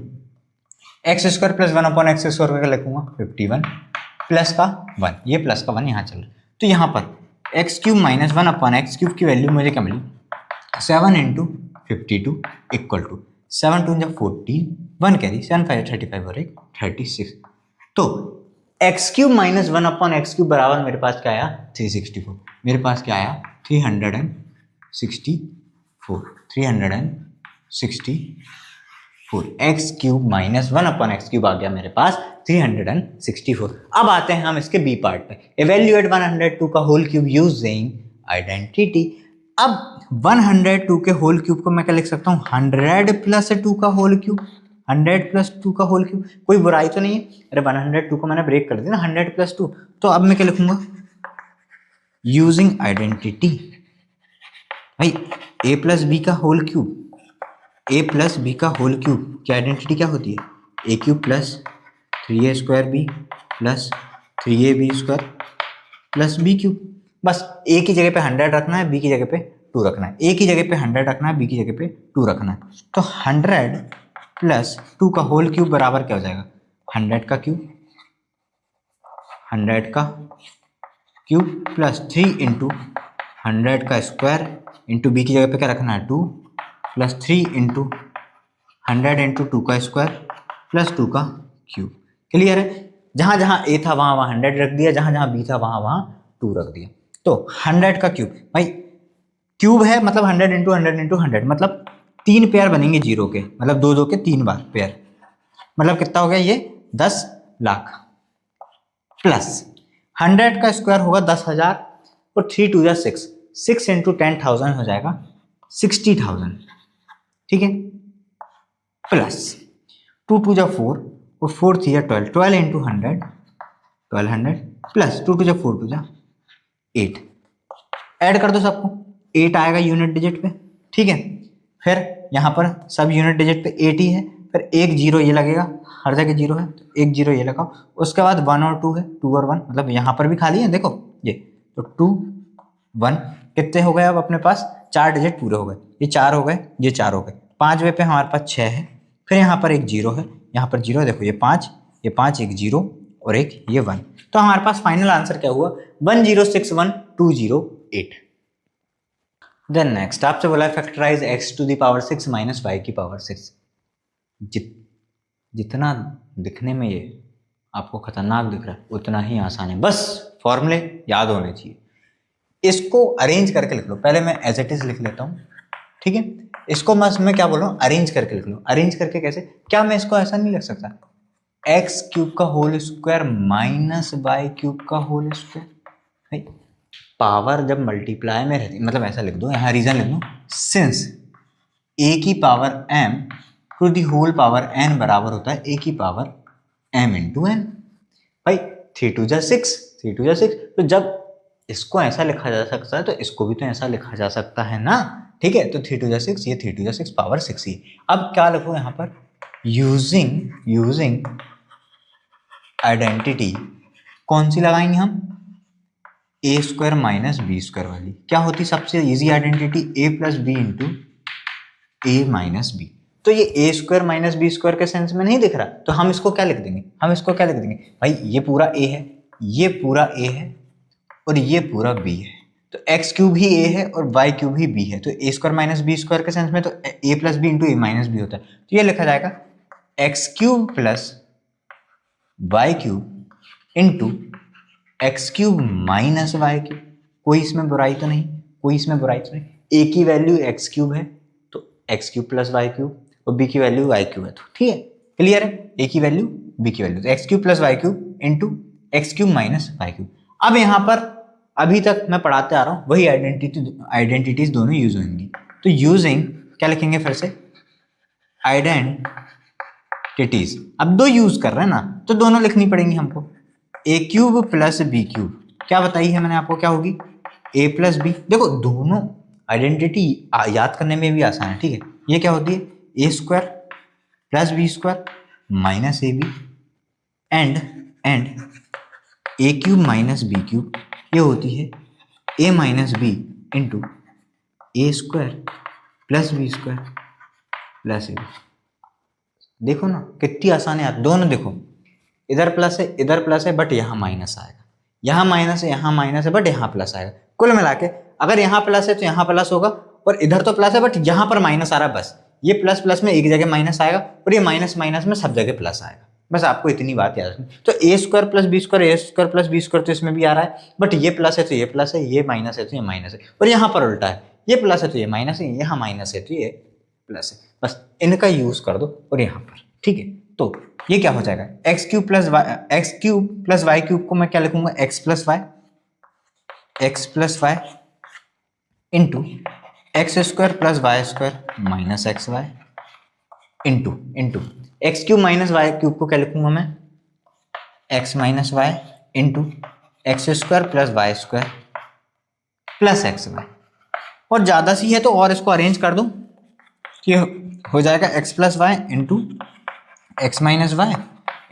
x square plus 1 upon x square करके लिखूंगा 51 प्लस का 1, ये प्लस का 1 यहाँ चल रहा है, तो यहाँ पर x cube minus 1 upon x cube की वैल्यू मुझे क्या मिली, 7 इंटू 52 इक्वल टू 7 2 14, 1 कैरी, 7 5 35 और 1 36। तो x cube minus 1 upon x cube बराबर मेरे पास क्या आया, 364। मेरे पास क्या आया, 364 X cube minus 1 upon x cube आ गया मेरे पास 364। अब आते हैं हम इसके बी पार्ट पे, इवेल्युएट 102 का होल क्यूब यूजिंग आइडेंटिटी। अब 102 के होल क्यूब को मैं क्या लिख सकता हूँ, 100 प्लस 2 का होल क्यूब, 100 प्लस 2 का होल क्यूब। कोई बुराई तो नहीं है, अरे 102 को मैंने ब्रेक कर दिया ना, 100 प्लस 2। तो अब मैं क्या लिखूंगा, यूजिंग आइडेंटिटी, भाई a प्लस बी का whole cube, a plus B का होल क्यूब की आइडेंटिटी क्या होती है, A cube plus 3a square B plus 3ab square plus B cube. बस ए की जगह पे 100 रखना है, बी की जगह पे 2 रखना है, ए की जगह पे 100 रखना है, बी की जगह पे 2 रखना है। तो 100 प्लस 2 का होल क्यूब बराबर क्या हो जाएगा, 100 का क्यूब, 100 का क्यूब प्लस 3 इंटू 100 का स्क्वायर इंटू बी की जगह पे क्या रखना है 2 प्लस 3 इंटू 100 इंटू 2 का स्क्वायर प्लस 2 का क्यूब। क्लियर है, जहां जहां ए था वहां वहां 100 रख दिया, जहां जहां बी था वहां वहां 2 रख दिया। तो 100 का क्यूब, भाई क्यूब है मतलब 100 इंटू 100 इंटू 100, मतलब 3 पेयर बनेंगे जीरो के, मतलब 2 2 के 3 बार पेयर, मतलब कितना हो गया ये 10 लाख प्लस 100 का स्क्वायर होगा 10,000 और 3 2 जा 6, 6 इंटू 10,000 हो जाएगा 60,000, ठीक है, प्लस 2 2 जा 4 और 4 3 जा 12, 12 इंटू 100 1200 प्लस 2 2 जा 4 2 जा 8, ऐड कर दो सबको, 8 आएगा यूनिट डिजिट पे, ठीक है। फिर यहाँ पर सब यूनिट डिजिट पे 8 ही है, फिर एक जीरो ये लगेगा, हर जगह जीरो है तो एक जीरो ये लगाओ। उसके बाद 1 और 2 है, 2 और 1, मतलब यहाँ पर भी खाली है देखो ये, तो 2 1 कितने हो गए अब अपने पास, 4 डिजिट पूरे हो गए, ये 4 हो गए, ये 4 हो गए, 5वें पे हमारे पास 6 है, फिर यहाँ पर एक जीरो है, यहाँ पर जीरो है, देखो ये 5 एक जीरो और एक ये 1, तो हमारे पास फाइनल आंसर क्या हुआ 1061208। देन नेक्स्ट आपसे बोला factorize x to the power 6 minus y की पावर 6। जितना दिखने में ये आपको खतरनाक दिख रहा है उतना ही आसान है, बस फॉर्मूले याद होने चाहिए। इसको अरेंज करके लिख लो, पहले मैं एज इट इज लिख लेता हूँ, ठीक है। इसको मैं क्या बोल रहा हूँ, अरेंज करके लिख लो। अरेंज करके कैसे, क्या मैं इसको ऐसा नहीं लिख सकता, एक्स क्यूब का whole square minus y cube का होल स्क्वायर। पावर जब मल्टीप्लाई में रहती, मतलब ऐसा लिख दो, यहाँ रीजन लिख दो, सिंस ए की power m to the whole power n बराबर होता है a की पावर m इंटू n। भाई 3 2 जा 6, 3 2 जा 6, तो जब इसको ऐसा लिखा जा सकता है तो इसको भी तो ऐसा लिखा जा सकता है ना, ठीक है। तो 3 2 जा 6, ये 3 2 जा 6 पावर 6 ही। अब क्या लिखो यहाँ पर, यूजिंग आइडेंटिटी, कौन सी लगाएंगे हम, ए स्क्वायर माइनस बी स्क्वायर वाली। क्या होती सबसे इजी आइडेंटिटी, ए प्लस बी इंटू ए माइनस बी। तो ये ए स्क्वायर माइनस बी स्क्वायर के सेंस में नहीं दिख रहा, तो हम इसको क्या लिख देंगे, हम इसको क्या लिख देंगे, भाई ये पूरा ए है, ये पूरा ए है और ये पूरा बी है, तो एक्स क्यूब ही ए है और वाई क्यूब ही बी है, तो ए स्क्वायर माइनस बी स्क्वायर के सेंस में तो A plus B into A minus B होता है। तो ये लिखा जाएगा x cube plus y cube into x cube minus y cube. कोई इसमें बुराई तो नहीं, कोई इसमें बुराई तो नहीं, ए की वैल्यू एक्स क्यूब है तो x cube plus y cube, और बी की वैल्यू वाई क्यूब है, तो ठीक है, क्लियर है, ए की वैल्यू बी की वैल्यू, तो x cube plus y cube into x cube minus y cube. अब यहाँ पर अभी तक मैं पढ़ाते आ रहा हूँ वही आइडेंटिटीज दोनों यूज होंगी, तो यूजिंग क्या लिखेंगे फिर से, आइडेंटिटीज। अब दो यूज कर रहे हैं ना तो दोनों लिखनी पड़ेंगी हमको, ए क्यूब प्लस बी क्यूब, क्या बताई है मैंने आपको, क्या होगी ए प्लस बी। देखो दोनों आइडेंटिटी याद करने में भी आसान है, ठीक है। ये क्या होती है, ए square plus B square minus A B and A cube minus B cube, ये होती है A minus B into A square plus B square plus A B. देखो ना कितनी आसान है, दोनों देखो, इधर प्लस है इधर प्लस है बट यहाँ माइनस आएगा, यहाँ माइनस है यहाँ माइनस है बट यहाँ प्लस आएगा। कुल मिला के अगर यहाँ प्लस है तो यहाँ प्लस होगा, और इधर तो प्लस है बट यहाँ पर माइनस आ रहा है, बस ये प्लस प्लस में एक जगह माइनस आएगा और ये माइनस माइनस में सब जगह प्लस आएगा, बस आपको इतनी बात याद रखनी। तो ए स्क्वायर प्लस बी स्क्वायर, ए स्क्वायर प्लस बी स्क्वायर तो इसमें भी आ रहा है, बट ये प्लस है तो ये प्लस है, ये माइनस है तो ये माइनस है, और यहाँ पर उल्टा है, ये प्लस है तो ये माइनस है, यहाँ माइनस है तो ये प्लस है, बस इनका यूज कर दो और यहाँ पर, ठीक है। तो ये क्या हो जाएगा, x cube plus y cube को मैं क्या लिखूंगा, x plus y into x square plus Y square minus x y into x cube minus y cube को क्या लिखूंगा मैं, x minus y into x square plus Y square plus x y. और ज़्यादा सी है तो और इसको अरेंज कर दो, ये हो जाएगा x plus y into x minus y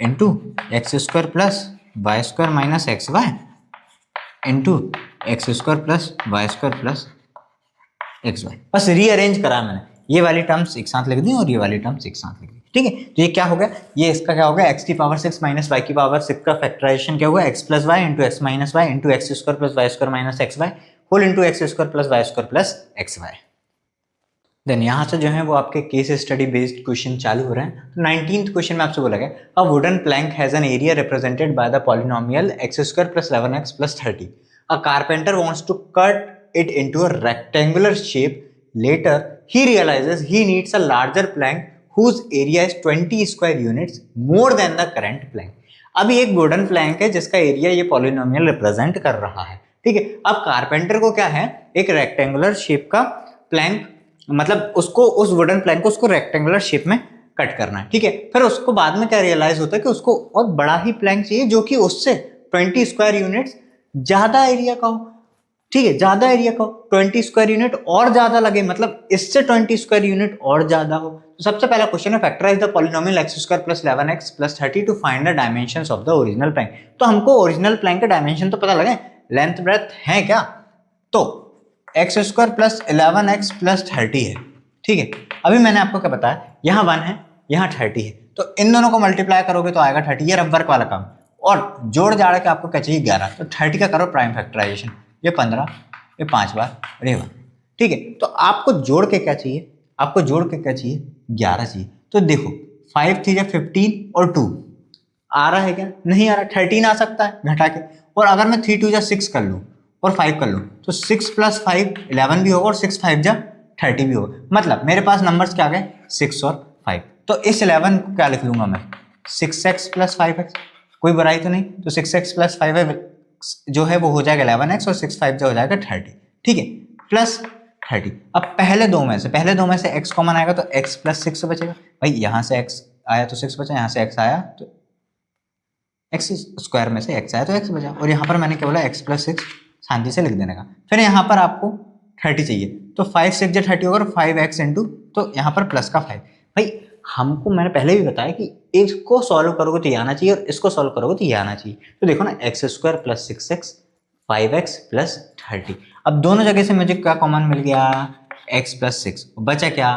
into x square plus Y square minus x y into x square plus Y square plus x y. बस रीअरेंज करा मैंने, ये वाली टर्म्स एक साथ लिख दी और ये वाली टर्म्स एक साथ लिख दी, ठीक है। तो ये क्या हो गया, ये इसका क्या हो गया, एक्स की पावर 6 माइनस वाई की पावर 6 का फैक्टराइजेशन क्या होगा, x plus y into x minus y into x square plus Y square minus x y whole into x square plus Y square plus x y. Then यहाँ से जो है वो आपके केस स्टडी बेस्ड क्वेश्चन चालू हो रहे हैं। तो 19th क्वेश्चन में आपसे बोला गया, a wooden plank has an area represented by the polynomial x square plus 11x plus 30। A carpenter wants to cut it into a rectangular shape, later he realizes he needs a larger plank whose area is 20 square units more than the current plank। अभी एक wooden plank है जिसका area ये polynomial represent कर रहा है, ठीक है। अब कारपेंटर को क्या है, एक रेक्टेंगुलर शेप का प्लैंक, मतलब उसको उस वुडन प्लैंक को उसको रेक्टेंगुलर शेप में कट करना है, ठीक है। फिर उसको बाद में क्या रियलाइज होता है कि उसको और बड़ा ही प्लैंक चाहिए जो कि उससे 20 स्क्वायर यूनिट्स ज्यादा एरिया का हो, ठीक है, ज्यादा एरिया का 20 स्क्वायर यूनिट और ज्यादा लगे, मतलब इससे 20 स्क्वायर यूनिट और ज्यादा हो। तो सबसे पहला क्वेश्चन है, factorize the polynomial x square plus 11x plus 30 to find the dimensions of the original plank. तो हमको ओरिजिनल प्लैंक के डायमेंशन तो पता लगे, लेंथ ब्रेथ है क्या, तो x square plus 11x plus 30 है, ठीक है। अभी मैंने आपको क्या बताया, यहाँ 1 है यहाँ 30 है, तो इन दोनों को मल्टीप्लाई करोगे तो आएगा 30, ये रफ वर्क वाला काम। और जोड़ जाड़ के आपको क्या चाहिए 11, तो 30 का करो प्राइम फैक्टराइजेशन, ये 15, ये 5 बार और ये 1, ठीक है। तो आपको जोड़ के क्या चाहिए, आपको जोड़ के क्या चाहिए, 11 चाहिए। तो देखो 5 3 या 15 और 2 आ रहा है क्या, नहीं आ रहा, 13 आ सकता है घटा के। और अगर मैं 3 2 या 6 कर लूँ और 5 कर लूँ तो 6 प्लस 5 11 भी होगा और 6 5 जा 30 भी होगा, मतलब मेरे पास नंबर्स क्या आ गए 6 और 5। तो इस 11 को क्या लिख लूंगा मैं, 6x प्लस 5x, कोई बुराई तो नहीं, तो 6x प्लस 5 जो है वो हो जाएगा 11x और 6 5 जो हो जाएगा 30, ठीक है, प्लस 30। अब पहले दो में से x कॉमन आएगा तो x प्लस 6 बचेगा, भाई यहाँ से x आया तो 6 बचा, यहाँ से x आया तो x स्क्वायर में से x आया तो x बचा, और यहाँ पर मैंने क्या बोला x प्लस 6 शांति से लिख देने का। फिर यहाँ पर आपको 30 चाहिए, तो 5 6 जो 30 होगा, 5x इंटू, तो यहाँ पर प्लस का 5। भाई हमको मैंने पहले भी बताया कि इसको सॉल्व करोगे तो ये आना चाहिए और इसको सॉल्व करोगे तो ये आना चाहिए। तो देखो ना, x square plus 6x 5x plus 30। अब दोनों जगह से मुझे क्या कॉमन मिल गया, x प्लस 6, बचा क्या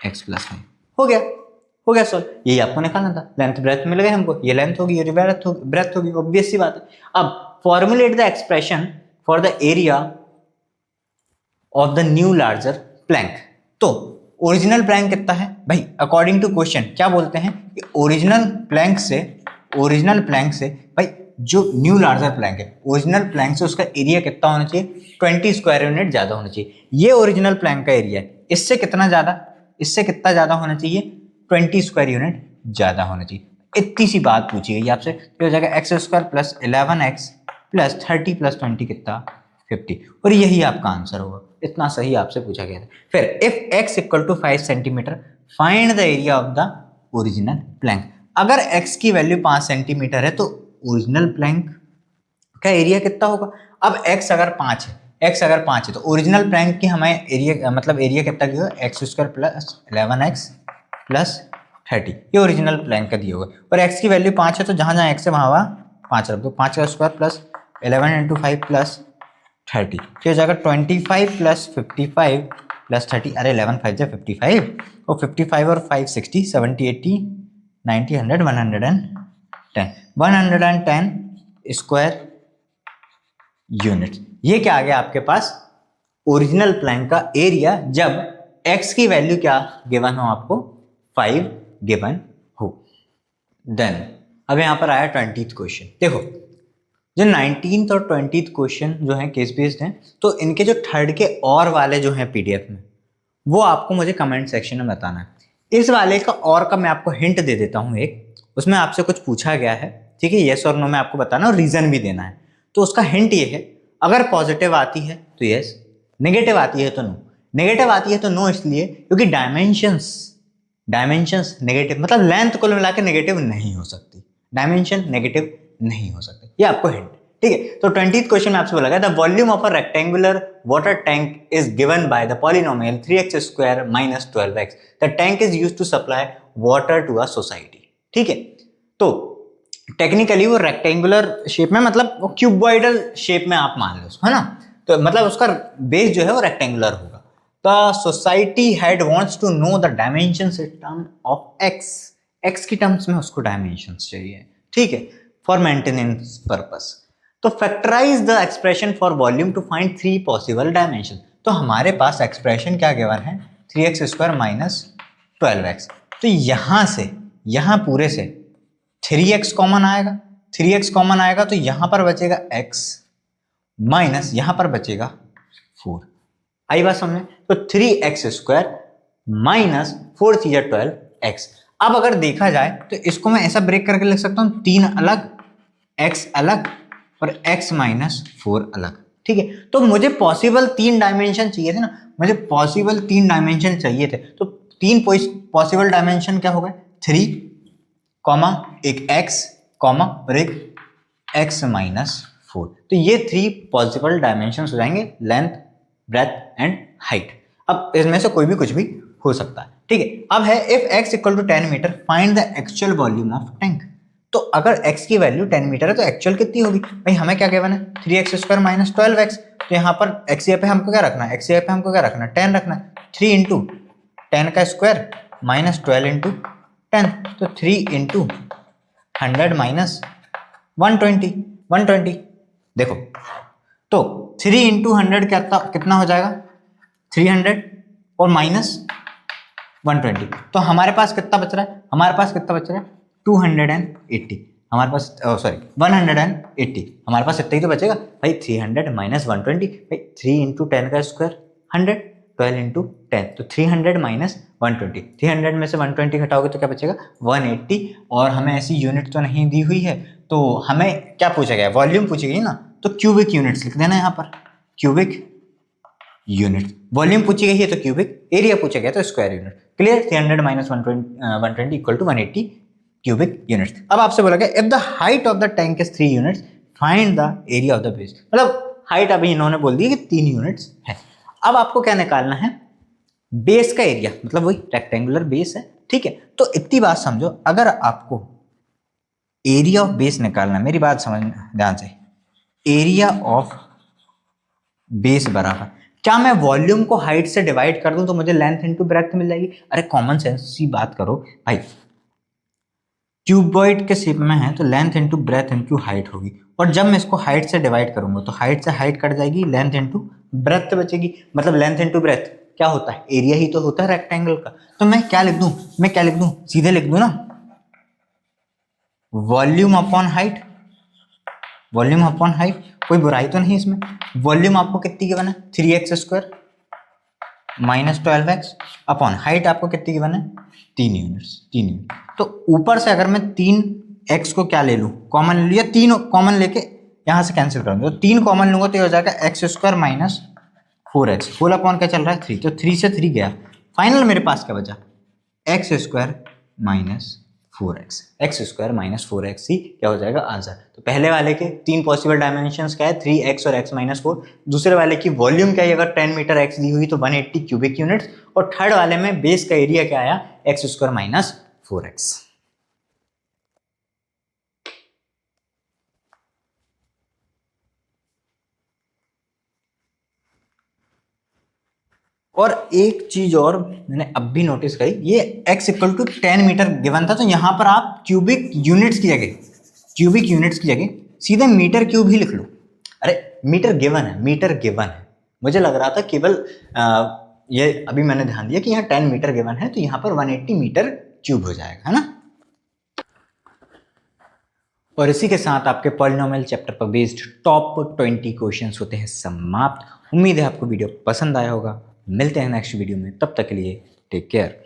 x प्लस 5, हो गया सॉल्व। यही आपको निकालना था, लेंथ ब्रेथ मिल गए हमको, ये लेंथ होगी ये ब्रेथ होगी, ऑब्वियस सी बात है। अब formulate the expression for the area of the new larger plank. तो ओरिजिनल प्लैंक कितना है भाई, अकॉर्डिंग टू क्वेश्चन क्या बोलते हैं कि ओरिजिनल प्लैंक से भाई जो न्यू लार्जर प्लैंक है, ओरिजिनल प्लैंक से उसका एरिया कितना होना चाहिए, 20 स्क्वायर यूनिट ज्यादा होना चाहिए। ये ओरिजिनल प्लैंक का एरिया है, इससे कितना ज्यादा होना चाहिए, 20 स्क्वायर यूनिट ज्यादा होना चाहिए। इतनी सी बात पूछी गई आपसे, तो हो जाएगा x square plus 11x plus 30 plus 20 कितना 50, और यही आपका आंसर होगा। इतना सही आपसे पूछा गया था। फिर if x equal to 5 centimetre find the area of the original plank. अगर x की वैल्यू 5 सेंटीमीटर है तो ओरिजिनल प्लैंक का एरिया कितना होगा। अब x अगर 5 है तो ओरिजिनल प्लैंक की हमें एरिया, मतलब एरिया कितना दिया होगा, X square plus 11x plus 30, ये ओरिजिनल प्लैंक का दिया होगा। और x की वैल्यू 5 है तो जहाँ जहाँ x है वहाँ 5 रख दो, 5 का स्क्वायर प्लस 11 इंटू 5 प्लस 30, तो हो जाएगा 25 प्लस 55 प्लस 30, अरे 11 5 जा 55 और 55 और 5 60 70 80 90 100 110 स्क्वायर यूनिट। ये क्या आ गया आपके पास, ओरिजिनल प्लैंक का एरिया जब x की वैल्यू क्या गिवन हो, आपको 5 गिवन हो। देन अब यहाँ पर आया 20th क्वेश्चन। देखो जो 19th और 20th क्वेश्चन जो है केस बेस्ड हैं, तो इनके जो थर्ड के और वाले जो हैं पीडीएफ में, वो आपको मुझे कमेंट सेक्शन में बताना है। इस वाले का और का मैं आपको हिंट दे देता हूँ एक, उसमें आपसे कुछ पूछा गया है, ठीक है, यस और नो में आपको बताना और रीजन भी देना है। तो उसका हिंट ये है, अगर पॉजिटिव आती है तो यस, नेगेटिव आती है तो नो, नेगेटिव आती है तो नो इसलिए क्योंकि डायमेंशंस नेगेटिव, मतलब लेंथ कुल मिला के नेगेटिव नहीं हो सकती, डायमेंशन नेगेटिव नहीं हो सकते, ये आपको हिंट। ठीक है, तो 20th क्वेश्चन में आपसे बोला गया the volume of a rectangular water tank is given by the polynomial 3x² minus 12x। The tank is used to supply water to a society. ठीक है, तो टेक्निकली वो रेक्टेंगुलर शेप में, मतलब क्यूबॉइडल शेप में आप मान लो, है ना, तो मतलब उसका बेस जो है वो रेक्टेंगुलर होगा। The society head wants to know the dimensions in term of x की टर्म्स में उसको डायमेंशंस चाहिए। ठीक है, फॉर मेंटेनेंस पर्पस। तो factorize the expression for volume to find 3 possible dimension. तो हमारे पास एक्सप्रेशन क्या गिवन है, 3x² माइनस 12x। तो यहां से यहां पूरे से 3x कॉमन आएगा, 3x कॉमन आएगा तो यहां पर बचेगा x माइनस यहां पर बचेगा 4। आई बात समझ में? तो 3x² माइनस 4 3 12x। अब अगर देखा जाए तो इसको मैं ऐसा ब्रेक करके लिख सकता हूं, 3 अलग, x अलग और x माइनस 4 अलग। ठीक है, तो मुझे पॉसिबल 3 डायमेंशन चाहिए थे ना, मुझे पॉसिबल 3 डायमेंशन चाहिए थे, तो 3 पॉसिबल डायमेंशन क्या हो गए, 3 कॉमा एक x कॉमा और एक x माइनस 4। तो ये 3 पॉसिबल डायमेंशन हो जाएंगे, लेंथ, ब्रेथ एंड हाइट। अब इसमें से कोई भी कुछ भी हो सकता है। ठीक है, अब है if x equal to 10 metre find the actual volume of tank. तो अगर x की वैल्यू 10 मीटर है तो एक्चुअल कितनी होगी भाई, हमें क्या गिवन है, 3x² माइनस 12x। तो यहाँ पर x पे हमको क्या रखना है, x पे हमको क्या रखना है, 10 रखना है। 3 इंटू 10 का स्क्वायर माइनस 12 इंटू 10, तो 3 इंटू 100 माइनस 120। देखो तो 3 इंटू 100 कितना हो जाएगा, 300 और माइनस 120। तो हमारे पास कितना बच रहा है, हमारे पास कितना बच रहा है, 280। हमारे पास सॉरी 180, हमारे पास इतना ही तो बचेगा भाई। 300 माइनस 120 भाई, 3 इंटू 10 का स्क्वायर 100, 12 इंटू 10, तो 300 माइनस 120। 300 में से 120 घटाओगे तो क्या बचेगा, 180। और हमें ऐसी यूनिट तो नहीं दी हुई है, तो हमें क्या पूछा गया, वॉल्यूम पूछी गई ना, तो क्यूबिक यूनिट्स लिख देना यहाँ पर, क्यूबिक यूनिट। वॉल्यूम पूछी गई है तो क्यूबिक, एरिया पूछा गया तो स्क्वायर यूनिट। क्लियर, 300 माइनस 120 इक्वल टू 180 क्यूबिक यूनिट्स। अब आपसे बोला गया if the height of the tank is 3 units find the area of the base. मतलब हाइट अभी इन्होंने बोल दी कि 3 यूनिट्स है। अब आपको क्या निकालना है, बेस का एरिया, मतलब वही रेक्टेंगुलर बेस है। ठीक है, तो इतनी बात समझो, अगर आपको एरिया ऑफ बेस निकालना, मेरी बात समझ ध्यान से, एरिया ऑफ बेस बराबर, क्या मैं वॉल्यूम को हाइट से डिवाइड कर दूं तो मुझे लेंथ इनटू ब्रेड्थ मिल जाएगी। अरे कॉमन सेंस की बात करो भाई, क्यूबॉइड के शेप में है तो length into breadth into height होगी, और जब मैं इसको हाइट से डिवाइड करूंगा तो हाइट से हाइट कट जाएगी, लेंथ इनटू ब्रेथ बचेगी। मतलब लेंथ इनटू ब्रेथ क्या होता है, एरिया ही तो होता है रेक्टेंगल का। तो मैं क्या लिख दूं, सीधे लिख दूं ना, volume upon height, volume upon height, कोई बुराई तो नहीं इसमें। वॉल्यूम आपको कितनी गिवन है, 3x² minus 12x upon height आपको कितनी गिवन है, 3 यूनिट्स, 3 यूनिट। तो ऊपर से अगर मैं 3x को क्या ले लूँ, कॉमन ले लिया, 3 कॉमन लेके यहाँ से कैंसिल कर दूँ, तो 3 कॉमन लूंगा तो ये हो जाएगा x² minus 4x, whole upon क्या चल रहा है 3, तो 3 से 3 गया, फाइनल मेरे पास क्या बचा, x² minus 4x, x² minus 4x ही क्या हो जाएगा आंसर। तो पहले वाले के 3 पॉसिबल डायमेंशंस क्या है, 3x और x माइनस 4। दूसरे वाले की वॉल्यूम क्या है, अगर 10 मीटर x दी हुई तो 180 क्यूबिक यूनिट्स। और थर्ड वाले में बेस का एरिया क्या आया, x² माइनस 4x। और एक चीज और मैंने अब भी नोटिस करी, ये x equal to 10 metre given था, तो यहां पर आप क्यूबिक यूनिट्स की जगह सीधे मीटर क्यूब ही लिख लो। अरे मीटर गिवन है, मुझे लग रहा था केवल ये अभी मैंने ध्यान दिया कि यहाँ 10 मीटर गिवन है, तो यहाँ पर 180 मीटर क्यूब हो जाएगा, है ना। और इसी के साथ आपके पॉलिनोमियल चैप्टर पर बेस्ड टॉप 20 क्वेश्चंस होते हैं समाप्त। उम्मीद है आपको वीडियो पसंद आया होगा। मिलते हैं नेक्स्ट वीडियो में, तब तक के लिए टेक केयर।